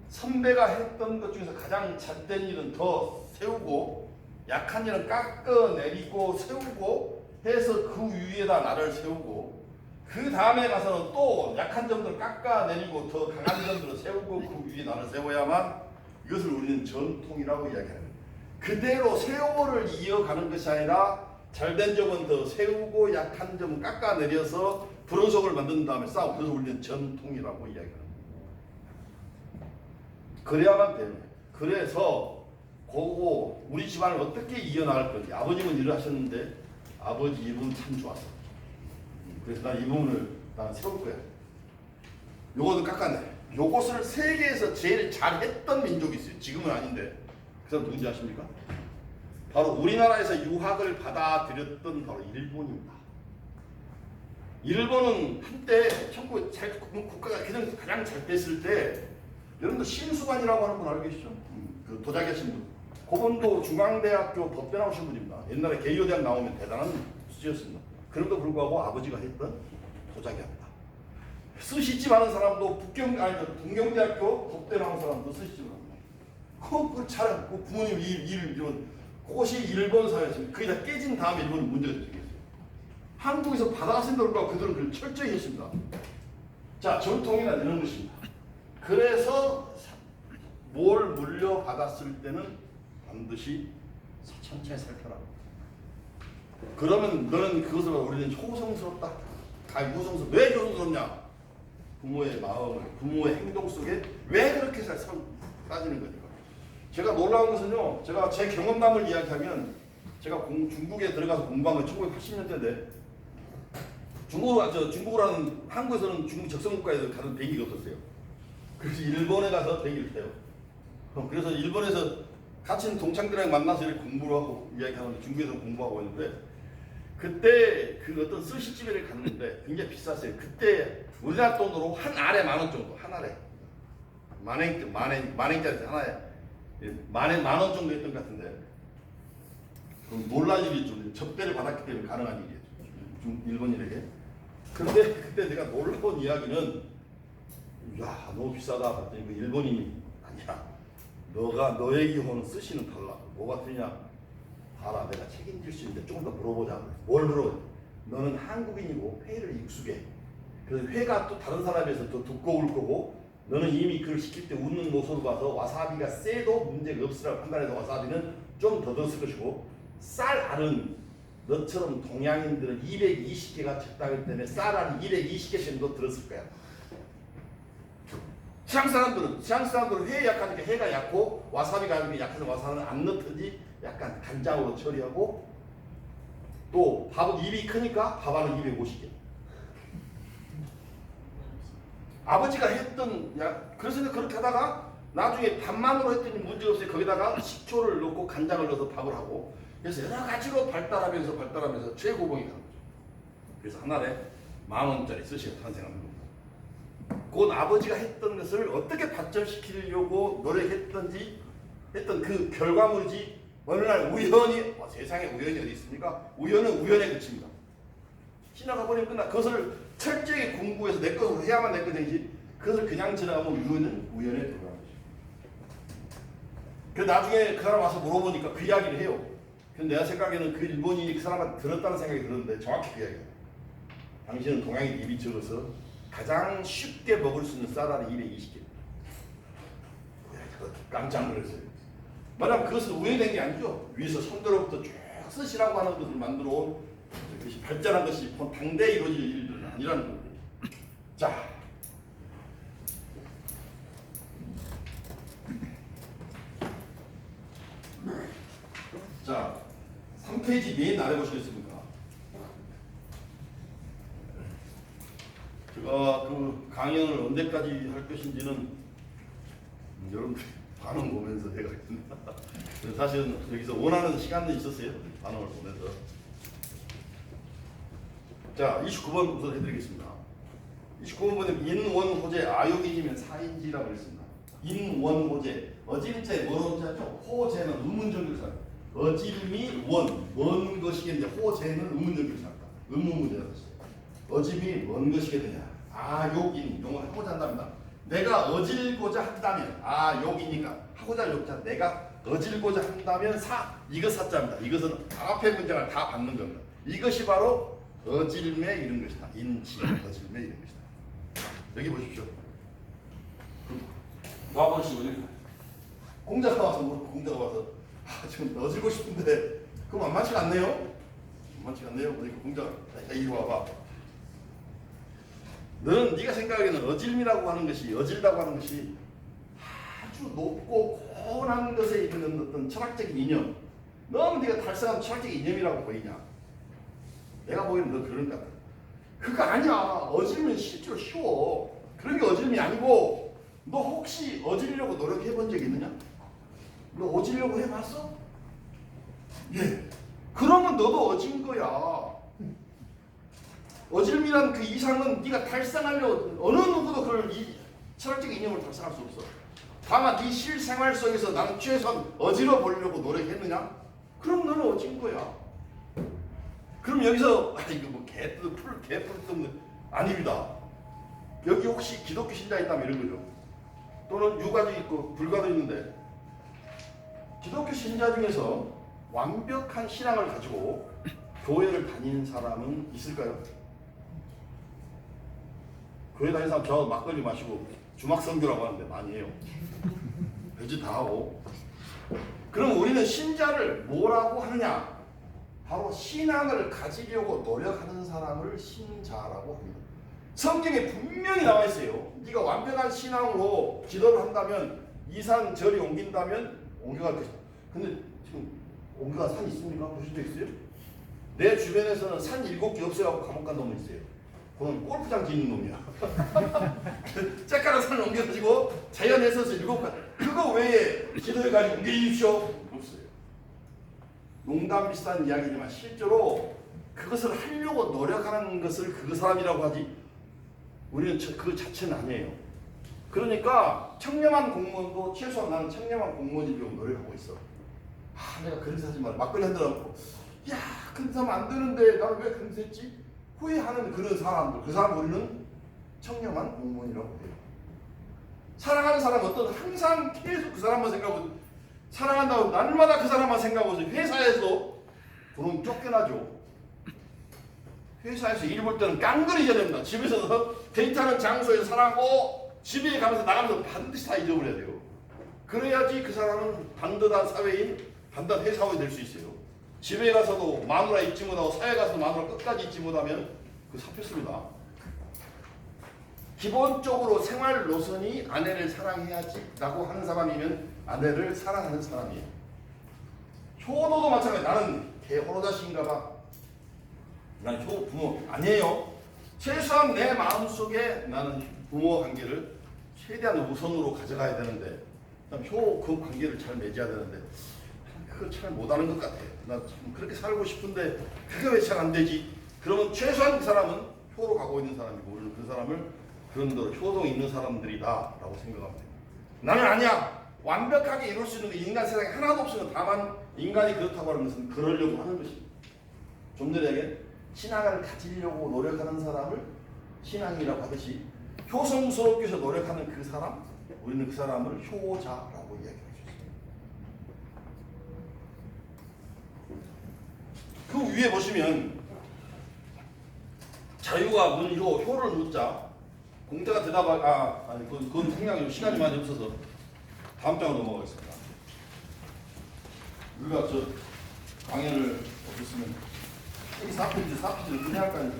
A: 선배가 했던 것 중에서 가장 잘된 일은 더 세우고 약한 일은 깎아내리고 세우고 해서 그 위에다 나를 세우고 그 다음에 가서는 또 약한 점들을 깎아내리고 더 강한 점들을 세우고 그 위에 나를 세워야만 이것을 우리는 전통이라고 이야기합니다. 그대로 세월을 이어가는 것이 아니라 잘된 점은 더 세우고 약한 점은 깎아내려서 불응속을 만든 다음에 싸우고 그래서 우리는 전통이라고 이야기합니다. 그래야만 돼요. 그래서 그거 우리 집안을 어떻게 이어나갈 건지 아버님은 일을 하셨는데 아버지 일은 참 좋았어. 그래서 난 이 부분을 난 세울 거야. 요거는 깎아내. 요것을 세계에서 제일 잘했던 민족이 있어요. 지금은 아닌데. 그 사람 누군지 아십니까? 바로 우리나라에서 유학을 받아들였던 바로 일본입니다. 일본은 한때 국가가 가장 잘 됐을 때 여러분들 신수관이라고 하는 분 알고 계시죠? 그 도자기 하신 분. 그분도 중앙대학교 법대 나오신 분입니다. 옛날에 개요대학 나오면 대단한 수지였습니다. 그럼에도 불구하고 아버지가 했던 도자기합니다. 스시집 하는 사람도 동경대학교 법대 나온 사람도 스시집 합니다. 그걸 잘하고 부모님 이런 그것이 일본 사회였습니다. 그게 다 깨진 다음에 일본은 문제가 생겼어요. 한국에서 받아가신 돌과 그들은 그걸 철저히 했습니다. 자, 전통이란 이런 것입니다. 그래서 뭘 물려받았을 때는 반드시 천천히 살펴라. 그러면 너는 그것을 우리는 효성스럽다. 왜 효성스럽냐? 부모의 마음을, 부모의 행동 속에 왜 그렇게 따지는 거니까. 제가 놀라운 것은요, 제가 제 경험담을 이야기하면, 제가 중국에 들어가서 공부한 건 1980년대인데, 중국으로는 한국에서는 중국 적성국가에 가는 비행기가 없었어요. 그래서 일본에 가서 비행기를 타요. 그래서 일본에서 같이 동창들이랑 만나서 이렇게 공부를 하고 이야기하는데 중국에서 공부하고 있는데, 그때 그 어떤 스시집에 갔는데 굉장히 비쌌어요. 그때 우리나라 돈으로 한 알에 10,000원 정도, 한 알에 만행짜리 하나에 만원 정도 했던 것 같은데, 그럼 놀랄 일이 좀 접대를 받았기 때문에 가능한 일이에요. 일본인에게. 근데 그때 내가 놀라운 이야기는, 야, 너무 비싸다 봤더니 그 일본인이, 아니야, 너의 기호는 스시는 달라. 뭐가 틀리냐? 봐라, 내가 책임질 수 있는데 조금 더 물어보자. 뭘 물어보냐? 너는 한국인이고 회를 익숙해. 그래서 회가 또 다른 사람에서 더 두꺼울 거고, 너는 이미 그걸 시킬 때 웃는 모습을 봐서 와사비가 세도 문제가 없으라고 판단해서 와사비는 좀 더 넣었을 것이고, 쌀알은 너처럼 동양인들은 220개가 적당하기 때문에 쌀알이 220개 정도 들었을 거야. 시장 사람들은 회에 약하니까 회가 약고, 와사비가 약해서 와사비는 안 넣든지 약간 간장으로 처리하고, 또 밥은 입이 크니까 밥알은 250개. 아버지가 했던, 그래서 그렇게 하다가 나중에 밥만으로 했더니 문제가 없어요. 거기다가 식초를 넣고 간장을 넣어서 밥을 하고, 그래서 여러 가지로 발달하면서 최고봉이 가는 거죠. 그래서 한 알에 10,000원짜리 스시가 탄생하는 겁니다. 그건 아버지가 했던 것을 어떻게 발전시키려고 노력했던지 했던 그 결과물이지, 어느 날 우연히, 세상에 우연이 어디 있습니까? 우연은 우연에 그칩니다. 지나가 버리면 끝나. 그것을 철저히 공부해서 내 것으로 해야만 내 것이지, 그것을 그냥 지나가면 우연에 들어가는 거죠. 그 나중에 그 사람 와서 물어보니까 그 이야기를 해요. 근데 내가 생각에는 그 일본인이 그 사람한테 들었다는 생각이 들었는데 정확히 그 이야기예요. 당신은 동양인 입이 적어서 가장 쉽게 먹을 수 있는 쌀알이 220개. 깜짝 놀랐어요. 말하면 그것은 우연된 게 아니죠. 위에서 손들어부터 쭉 스시라고 하는 것을 만들어 온 것이 발전한 것이 당대에 이루어질 일들은 아니라는 겁니다. 자, 3페이지 맨 아래 보시겠습니까? 제가 그 강연을 언제까지 할 것인지는 여러분들 반응 보면서 해가겠습니다. 사실은 여기서 원하는 시간도 있었어요. 반응을 보면서. 자, 29번 우선 해드리겠습니다. 29번 보면 인원호재 아유기이면 4인지라고 했습니다. 인원호재, 어질제 원호재죠. 호재는 의문정교사. 어질미 먼 것이겠는데 호재는 의문정교사다. 의문문제다. 어질미 먼 것이겠느냐. 욕인 용을 하고자 한답니다. 내가 어질고자 한다면, 욕이니까 하고자 욕자, 내가 어질고자 한다면 이거 사자입니다. 이것은 앞에 문장을 다 받는 겁니다. 이것이 바로 어질매 이런 것이다. 인지 어질매 이런 것이다. 여기 보십시오. 와보시고 공자가 와서 지금 어질고 싶은데 그거 만만치가 않네요. 그러니까 공자가 이리 와봐. 너는 네가 생각하기에는 어질미라고 하는 것이, 어질다고 하는 것이 아주 높고 타고난 것에 있는 어떤 철학적인 이념, 너무 네가 달성한 철학적인 이념이라고 보이냐? 내가 보기에는 너 그런 것 같아. 그거 아니야. 어질면 실제로 쉬워. 그런 게 어질이 아니고, 너 혹시 어지르려고 노력해 본 적 있느냐? 너 어지르려고 해봤어? 예. 그러면 너도 어진 거야. 어질미란 그 이상은 네가 달성하려고 어느 누구도 그걸 철학적 이념을 달성할 수 없어. 다만 네 실생활 속에서 나는 최소한 어지러 보려고 노력했느냐? 그럼 너는 어진 거야. 그럼 여기서 이거 뭐 개뿔 아닙니다. 여기 혹시 기독교 신자 있다면 이런 거죠. 또는 유가도 있고 불가도 있는데 기독교 신자 중에서 완벽한 신앙을 가지고 교회를 다니는 사람은 있을까요? 교회 다니는 사람 저 막걸리 마시고 주막 선교라고 하는데 많이 해요. 별짓 다 하고. 그럼 우리는 신자를 뭐라고 하느냐? 바로 신앙을 가지려고 노력하는 사람을 신자라고 합니다. 성경에 분명히 나와 있어요. 네가 완벽한 신앙으로 기도를 한다면 이산 저리 옮긴다면 옮겨갈 것이다. 근데 지금 옮겨간 산 있습니까? 보신 적 있어요? 내 주변에서는 산 7개 없애갖고 감옥 간 놈이 있어요. 그건 골프장 짓는 놈이야. 째까는 산을 옮겨가지고 자연에서 7간. 그거 외에 기도해 가지고 옮겨주십시오. 없어요. 농담 비슷한 이야기지만 실제로 그것을 하려고 노력하는 것을 그 사람이라고 하지 우리는 그 자체는 아니에요. 그러니까 청렴한 공무원도 최소한 나는 청렴한 공무원이려고 노력하고 있어. 내가 그렇게 하지 말라. 막걸리 한잔 하고 야 그렇게 하면 안 되는데 나는 왜 그렇게 했지? 후회하는 그런 사람들, 그 사람 우리는 청렴한 공무원이라고 해요. 사랑하는 사람 어떤 항상 계속 그 사람만 생각하고 사랑한다고 날마다 그 사람만 생각하고 회사에서 그럼 쫓겨나죠. 회사에서 일 볼 때는 깡그리져야 됩니다. 집에서 데이트하는 장소에서 사랑하고 집에 가면서 나가면서 반드시 다 잊어버려야 돼요. 그래야지 그 사람은 반듯한 사회인, 반듯한 회사원이 될 수 있어요. 집에 가서도 마누라 잊지 못하고 사회 가서도 마누라 끝까지 잊지 못하면 그 사표습니다. 기본적으로 생활 노선이 아내를 사랑해야지 라고 하는 사람이면 아내를 사랑하는 사람이에요. 효도도 마찬가지. 나는 개 호로자식인가 봐. 난 효 부모 아니에요. 최소한 내 마음속에 나는 부모 관계를 최대한 우선으로 가져가야 되는데 그 관계를 잘 맺어야 되는데 그걸 잘 못하는 것 같아. 나 참 그렇게 살고 싶은데 그게 왜 잘 안 되지? 그러면 최소한 그 사람은 효로 가고 있는 사람이고 우리는 그 사람을 그런 대로 효동 있는 사람들이다 라고 생각합니다. 나는 아니야. 완벽하게 이룰 수 있는 게 인간 세상에 하나도 없으면 다만 인간이 그렇다고 하는 것은 그러려고 하는 것입니다. 좀 전에 얘기한 신앙을 가지려고 노력하는 사람을 신앙이라고 하듯이 효성스럽게 해서 노력하는 그 사람, 우리는 그 사람을 효자라고 이야기할 수 있습니다. 그 위에 보시면 자유가 문효, 효를 묻자 공자가 아니 그건 생각이 시간이 많이 없어서 다음 장으로 넘어가겠습니다. 우리가 저 강연을 없었으면 이 4페이지를 끝내야 할까요?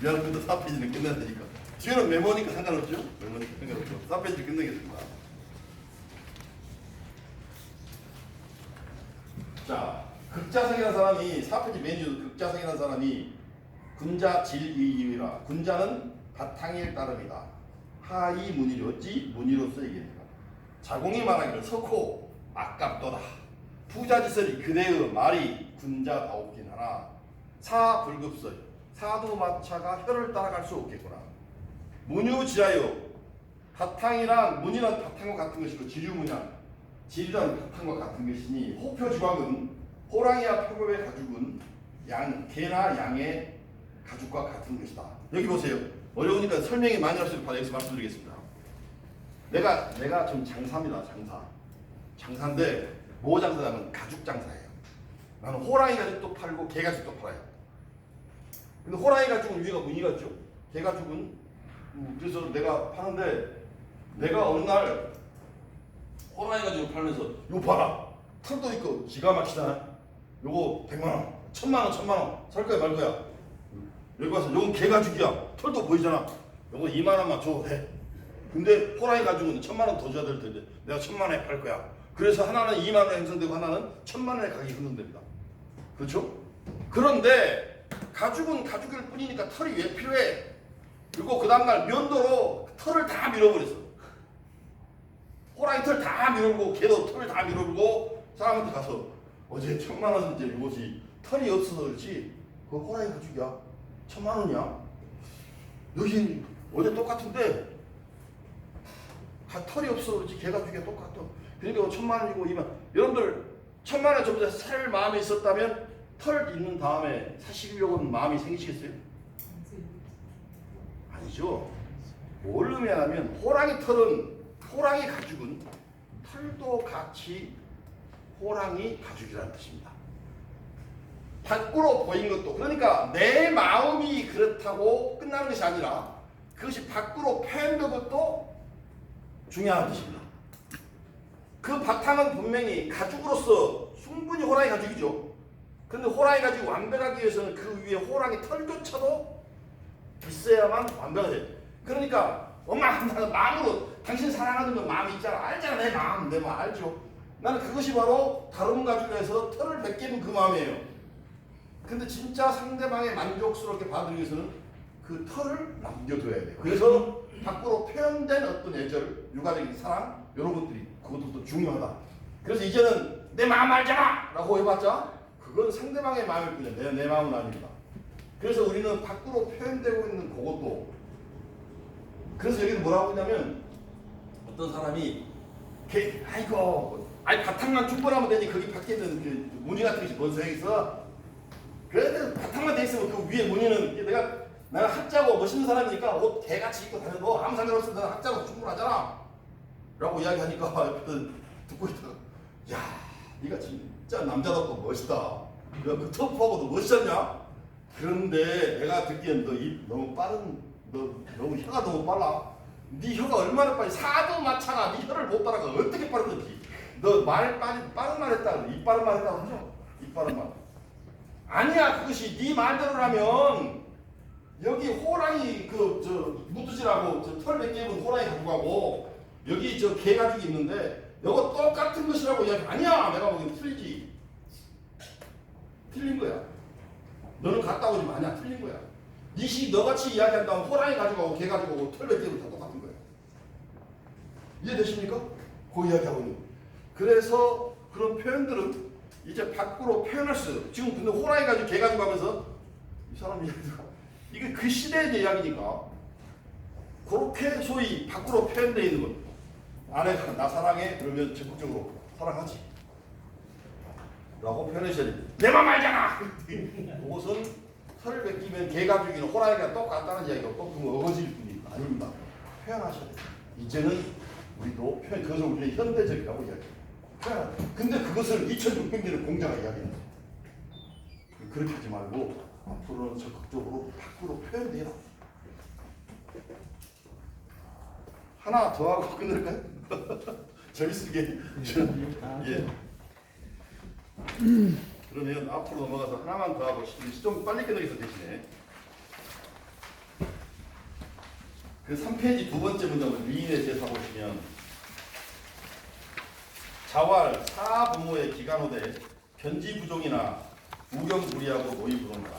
A: 미안합니다. 4페이지는 끝내야 되니까. 뒤에는 메모니까 상관없죠? 메모니까 상관없죠. 4페이지 끝내겠습니다. 자, 극자성이라는 사람이 4페이지 메뉴 극자성이라는 사람이 군자 질이이위라. 군자는 바탕일 따름이다. 하이 문의로 어찌 문의로서 얘기합니다. 자공이 말하기를 석호 아깝도다. 부자지설이 그대의 말이 군자다옵긴 하나 사 불급설 사도마차가 혀를 따라갈 수 없겠구나. 문유지하여 바탕이란 문이란 바탕과 같은 것이고 지류문이란 질이란 바탕과 같은 것이니 호표주각은 호랑이와 표범의 가죽은 개나 양의 가죽과 같은 것이다. 여기 보세요. 어려우니까 설명이 많이 할수록 여기서 말씀드리겠습니다. 내가 좀 장사입니다. 장사인데 뭐 장사냐면 가죽 장사예요. 나는 호랑이 가죽도 팔고 개 가죽도 팔아요. 근데 호랑이 가죽은 위가 무늬가 있죠. 개 가죽은 그래서 내가 파는데 내가 어느 날 호랑이 가죽을 팔면서 이거 봐라. 털도 있고 기가 막히잖아. 요거 100만원, 1000만원 살 거야 말 거야. 여기 와서 요건 개 가죽이야. 털도 보이잖아. 요거 2만원만 줘도 돼. 근데 호랑이 가지고는 1000만 원 더 줘야 될 텐데 내가 1000만 원에 팔 거야. 그래서 하나는 2만 원에 형성되고 하나는 1000만 원에 가격이 형성됩니다. 그렇죠? 그런데 가죽은 가죽일 뿐이니까 털이 왜 필요해? 그리고 그 다음날 면도로 털을 다 밀어버렸어. 호랑이 털 다 밀어버리고 개도 털을 다 밀어버리고 사람한테 가서 어제 1000만 원인데 이것이 털이 없어서 그렇지 그 호랑이 가죽이야. 1000만 원이야. 여기 어제 똑같은데 털이 없어 그렇지 개 가죽이 똑같아. 그러니까 1000만 원이고 2만. 여러분들 1000만 원 전부 살 마음이 있었다면 털 있는 다음에 사시려고 하는 마음이 생기시겠어요? 아니죠. 뭘 의미하냐면 호랑이 가죽은 털도 같이 호랑이 가죽이라는 뜻입니다. 밖으로 보인 것도 그러니까 내 마음이 그렇다고 끝나는 것이 아니라 그것이 밖으로 표현된 것도 중요한 뜻입니다. 그 바탕은 분명히 가죽으로서 충분히 호랑이 가죽이죠. 근데 호랑이 가죽이 완벽하기 위해서는 그 위에 호랑이 털조차도 있어야만 완벽하게 돼요. 그러니까 엄마 나는 마음으로 당신 사랑하는 그 마음이 있잖아. 알잖아. 내 마음 알죠. 나는 그것이 바로 다른 가죽에서 털을 벗기는 그 마음이에요. 근데 진짜 상대방의 만족스럽게 받기 위해서는 그 털을 남겨둬야 돼요. 그래서 밖으로 표현된 어떤 애절, 육아적인 사랑 이런 것들이 그것도 중요하다. 그래서 이제는 내 마음 알잖아 라고 해봤자 그건 상대방의 마음일 뿐이야. 내 마음은 아닙니다. 그래서 우리는 밖으로 표현되고 있는 그것도 그래서 여기는 뭐라고 했냐면 어떤 사람이 아니 바탕만 충분하면 되지 거기 밖에 있는 그 무늬 같은 것이 뭔 소용이 있어? 그래도 바탕만 돼 있으면 그 위에 무늬는 내가 학자고 멋있는 사람이니까 옷 개같이 입고 다녀도 아무 상관없어. 나는 학자고 충분하잖아 라고 이야기하니까 옆에서 듣고 있다가 야 네가 진짜 남자답고 멋있다. 야, 그 터프하고도 멋있었냐? 그런데 내가 듣기엔 너 입 너무 너 너무 혀가 너무 빨라. 네 혀가 얼마나 빨리 사도 마차가 네 혀를 못 따라가 어떻게 빠르든지 너 빠른 말 했다. 이빠른 말 했다고 하죠? 이빠른 말 아니야. 그것이 네 말대로라면 여기 호랑이 무드지라고 털 몇 개 입은 호랑이 가죽하고 여기 개 가죽이 있는데 이거 똑같은 것이라고 이야기 아니야. 내가 보기엔 틀리지. 틀린 거야. 너는 같다 오지 마. 아니야. 틀린 거야. 너같이 이야기한다면 호랑이 가죽하고 개 가죽하고 털 몇 개 입은 다 똑같은 거야. 이해되십니까? 그 이야기하고 있는 거야. 그래서 그런 표현들은 이제 밖으로 표현할 수 있어요. 지금 근데 호랑이 가죽 개 가죽 하면서 이 사람 이게 그 시대의 이야기니까 그렇게 소위 밖으로 표현되어 있는 것. 아내가 나 사랑해 그러면 적극적으로 사랑하지 라고 표현하셔야 돼. 내 맘 알잖아. 그것은 털을 벗기면 개 가죽이나 호랑이가 똑같다는 이야기가 꼭 어거지일 뿐이 아닙니다. 표현하셔야 돼. 이제는 우리도 그것을 우리는 현대적이라고 이야기해요. 근데 그것을 2600년의 공자가 이야기해요. 그렇게 하지 말고 앞으로는 적극적으로 밖으로 표현해라. 하나 더 하고 끝낼까요? 재밌게. 예. 그러면 앞으로 넘어가서 하나만 더 하고 좀 빨리 끝내겠어 대신에. 그 3페이지 두 번째 문장은 위인의 제사 보시면 자활 사부모의 기간호대 견지부종이나 우경부리하고 노이부동이다.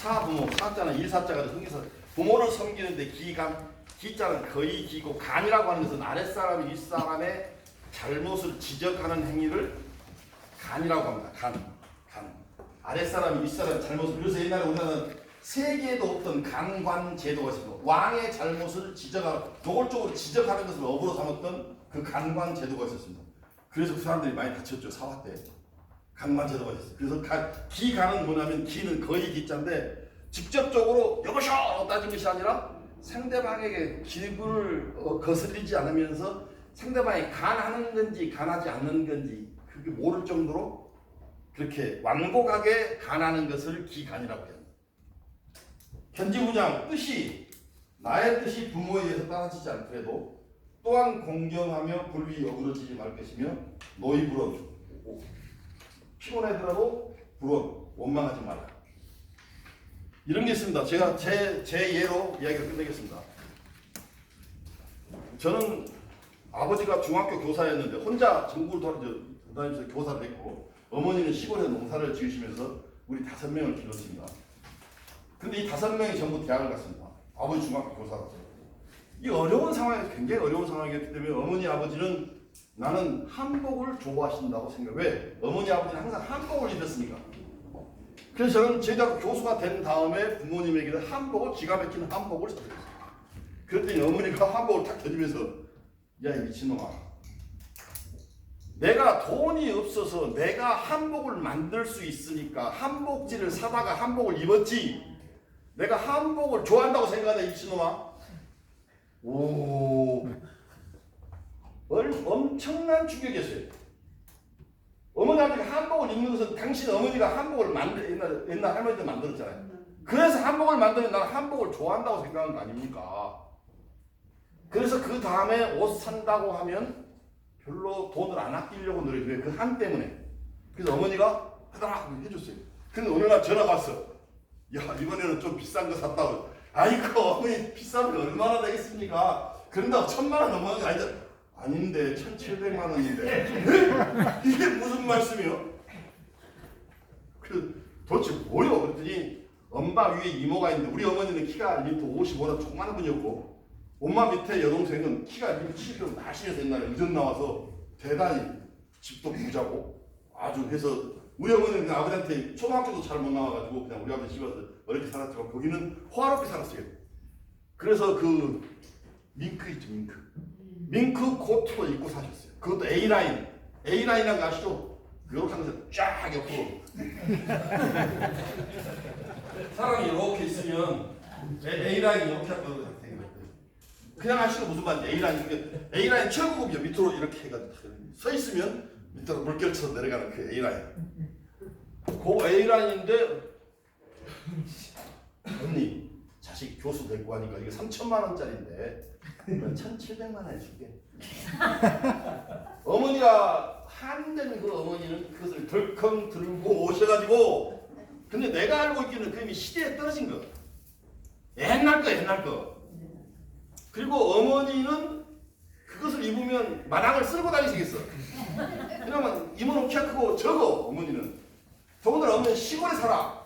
A: 사부모 사자는 일사자가 흥해서 부모를 섬기는데 기자는 거의 기고 간이라고 하는 것은 아랫사람이 윗사람의 잘못을 지적하는 행위를 간이라고 합니다. 간. 아랫사람이 윗사람의 잘못을 그래서 옛날에 우리나라는 세계에도 없던 간관 제도가 있습니다. 왕의 잘못을 노골적으로 지적하는 것을 업으로 삼았던 그 간관 제도가 있었습니다. 그래서 그 사람들이 많이 다쳤죠. 사화 때. 간관 제도가 있었어요. 그래서 기간은 뭐냐면 기는 거의 기자인데 직접적으로 여보셔 따진 것이 아니라 상대방에게 기분을 거스르지 않으면서 상대방이 간하는 건지 간하지 않는 건지 그게 모를 정도로 그렇게 완곡하게 간하는 것을 기간이라고 해요. 견지부장 뜻이 나의 뜻이 부모에 의해서 따라지지 않더라도 또한 공경하며 불위 어그러지지 말 것이며 노이불원 피곤하더라도 불원 원망하지 말라. 이런 게 있습니다. 제가 제 예로 이야기를 끝내겠습니다. 저는 아버지가 중학교 교사였는데 혼자 전국을 다니면서 교사를 했고 어머니는 시골에 농사를 지으시면서 우리 5명을 키웠습니다. 근데 이 5명이 전부 대학을 갔습니다. 아버지 중학교 교사라서. 이 어려운 상황에서 굉장히 어려운 상황이었기 때문에 어머니 아버지는 나는 한복을 좋아하신다고 생각해. 왜? 어머니 아버지는 항상 한복을 입었으니까. 그래서 저는 제대학 교수가 된 다음에 부모님에게는 한복을 기가 막히는 한복을 사드렸어요. 그랬더니 어머니가 한복을 탁 던지면서 야 이 미친놈아, 내가 돈이 없어서 내가 한복을 만들 수 있으니까 한복지를 사다가 한복을 입었지 내가 한복을 좋아한다고 생각하네 이 미친놈아. 오, 엄청난 충격이었어요. 어머니한테 한복을 입는 것은 당신 어머니가 한복을 옛날 할머니들 만들었잖아요. 그래서 한복을 만들면 나는 한복을 좋아한다고 생각한 거 아닙니까? 그래서 그 다음에 옷 산다고 하면 별로 돈을 안 아끼려고 노력해요. 그 한 때문에. 그래서 어머니가 하더라 해줬어요. 근데 어느 날 전화가 왔어. 야 이번에는 좀 비싼 거 샀다고. 아이고 어머니 비싼 거 얼마나 되겠습니까? 그런다고 1,000만 원 넘어간 게 아니잖아. 아닌데 1,700만 원인데 이게 무슨 말씀이요? 그 도대체 뭐요? 그랬더니 엄마 위에 이모가 있는데 우리 어머니는 키가 55나 조그마한 분이었고 엄마 밑에 여동생은 키가 70kg 날씬해서 옛날에 의전 나와서 대단히 집도 부자고 아주 해서 우리 어머니는 그냥 아버지한테 초등학교도 잘 못 나와가지고 그냥 우리 아버지 집에 와서 어렵게 살았지만 거기는 호화롭게 살았어요. 그래서 그 밍크 있죠 밍크 코트도 입고 사셨어요. 그것도 A라인이라는 거 아시죠? 이렇게 하면서 쫙 옆으로 사람이 이렇게 있으면 A라인 이렇게 하고 그냥 아시고 무슨 말인지 A라인 최고급이요. 밑으로 이렇게 해가지고 서 있으면 밑으로 물결처럼 내려가는 그 A라인. 그 A라인인데 언니 자식 교수 데리고 하니까 이게 3,000만 원짜리인데 1,700만 원에 줄게. 어머니가 한대는 그 어머니는 그것을 덜컹 들고 오셔가지고 근데 내가 알고 있기는 그 이미 시대에 떨어진 거. 옛날 거. 그리고 어머니는 그것을 입으면 마당을 쓸고 다니시겠어. 왜냐면 이모는 키가 크고 적어 어머니는. 더군다나 어머니는 시골에 살아.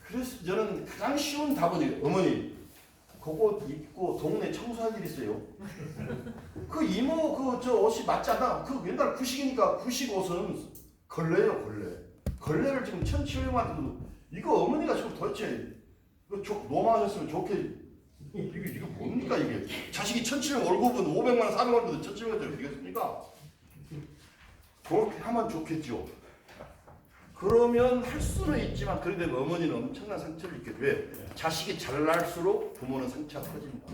A: 그래서 저는 가장 쉬운 답은 어머니 그거 입고 동네 청소할 일 있어요. 그 이모 저 옷이 맞지 않나? 그 옛날 구식이니까 구식 옷은 걸레예요 걸레. 걸레를 지금 1,700만 원 이거 어머니가 지금 도대체 노마하셨으면 좋게 이게 뭡니까 이게? 자식이 1,700 월급은 500만 원 400만 원보다 1,700만 원짜리 되겠습니까? 그렇게 하면 좋겠죠. 그러면 할 수는 있지만 그래도 어머니는 엄청난 상처를 입게 돼. 자식이 잘날수록 부모는 상처가 커집니다.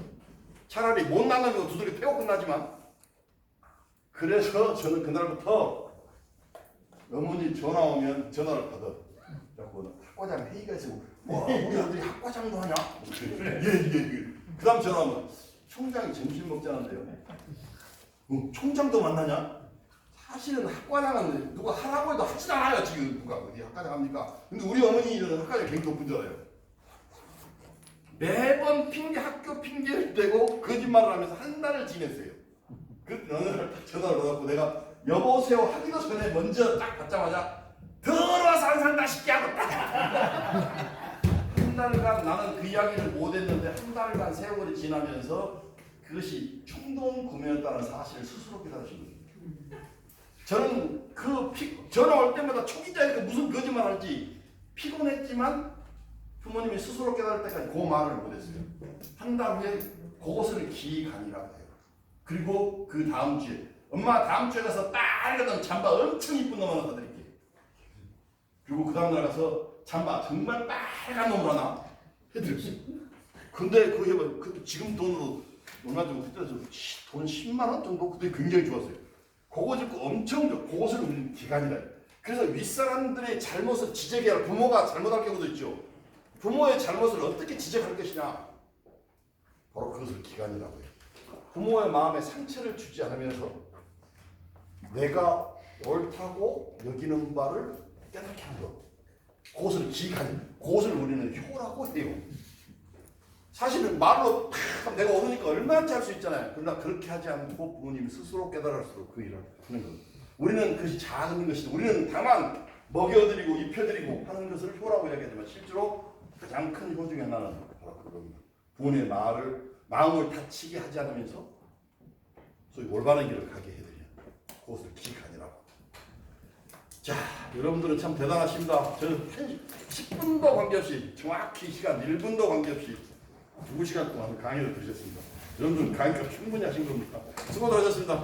A: 차라리 못 나가면 두들겨 패고 끝나지만 그래서 저는 그날부터 어머니 전화 오면 전화를 받아. 그래서 학과장 회의가 있고 와 우리 아들이 학과장도 하냐? 예. 그 다음 전화 오면 총장이 점심 먹자는데요. 총장도 만나냐? 사실은 학과장은 누가 하라고 해도 하진 않아요. 지금 누가 어디 학과장 합니까? 근데 우리 어머니는 학과장 굉장히 높은 줄 알아요. 매번 학교 핑계를 대고 거짓말을 하면서 한 달을 지냈어요. 그 어느 날 전화를 받았고 내가 여보세요 하기도 전에 먼저 딱 받자마자 더러워서 안 산다 싶게 하고 딱 한 달간 나는 그 이야기를 못했는데 한 달간 세월이 지나면서 그것이 충동 구매였다는 사실을 스스로 깨달으신 거예요. 저는 전화 올 때마다 초기자니까 무슨 거짓말 할지 피곤했지만 부모님이 스스로 깨달을 때까지 그 말을 못했어요. 한 달 후에 그것을 기간이라고 해요. 그리고 그 다음 주에 엄마 다음 주에 가서 빨간 잠바 엄청 이쁜 놈 하나 사드릴게. 그리고 그 다음 날 가서 잠바 정말 빨간 놈을 하나 해드렸어요. 근데 그 지금 돈으로 얼마 정도 그때 돈 10만 원 정도 그때 굉장히 좋았어요. 그거 짓고 엄청 그것을 우리는 기간이라. 그래서 윗사람들의 잘못을 지적해야 부모가 잘못할 경우도 있죠. 부모의 잘못을 어떻게 지적할 것이냐. 바로 그것을 기간이라고 해요. 부모의 마음에 상처를 주지 않으면서 내가 옳다고 여기는 바를 깨닫게 하는 것. 그것을 기간, 그것을 우리는 효라고 해요. 사실은 말로 탁 내가 얻으니까 얼마나 할 수 있잖아요. 그러나 그렇게 하지 않고 부모님이 스스로 깨달을수록 그 일을 하는 거예요. 우리는 그것이 작은 것이죠. 우리는 다만 먹여드리고 입혀드리고 하는 것을 효라고 이야기하지만 실제로 가장 큰 효 중에 하나는 바로 그겁니다. 부모님의 마음을 다치게 하지 않으면서 소위 올바른 길을 가게 해드리는 그것을 기간이라고. 자, 여러분들은 참 대단하십니다. 저는 10분도 관계없이 정확히 시간 1분도 관계없이 2시간 동안 강의를 들으셨습니다. 여러분들은 강의가 충분히 하신 겁니까? 수고들 하셨습니다.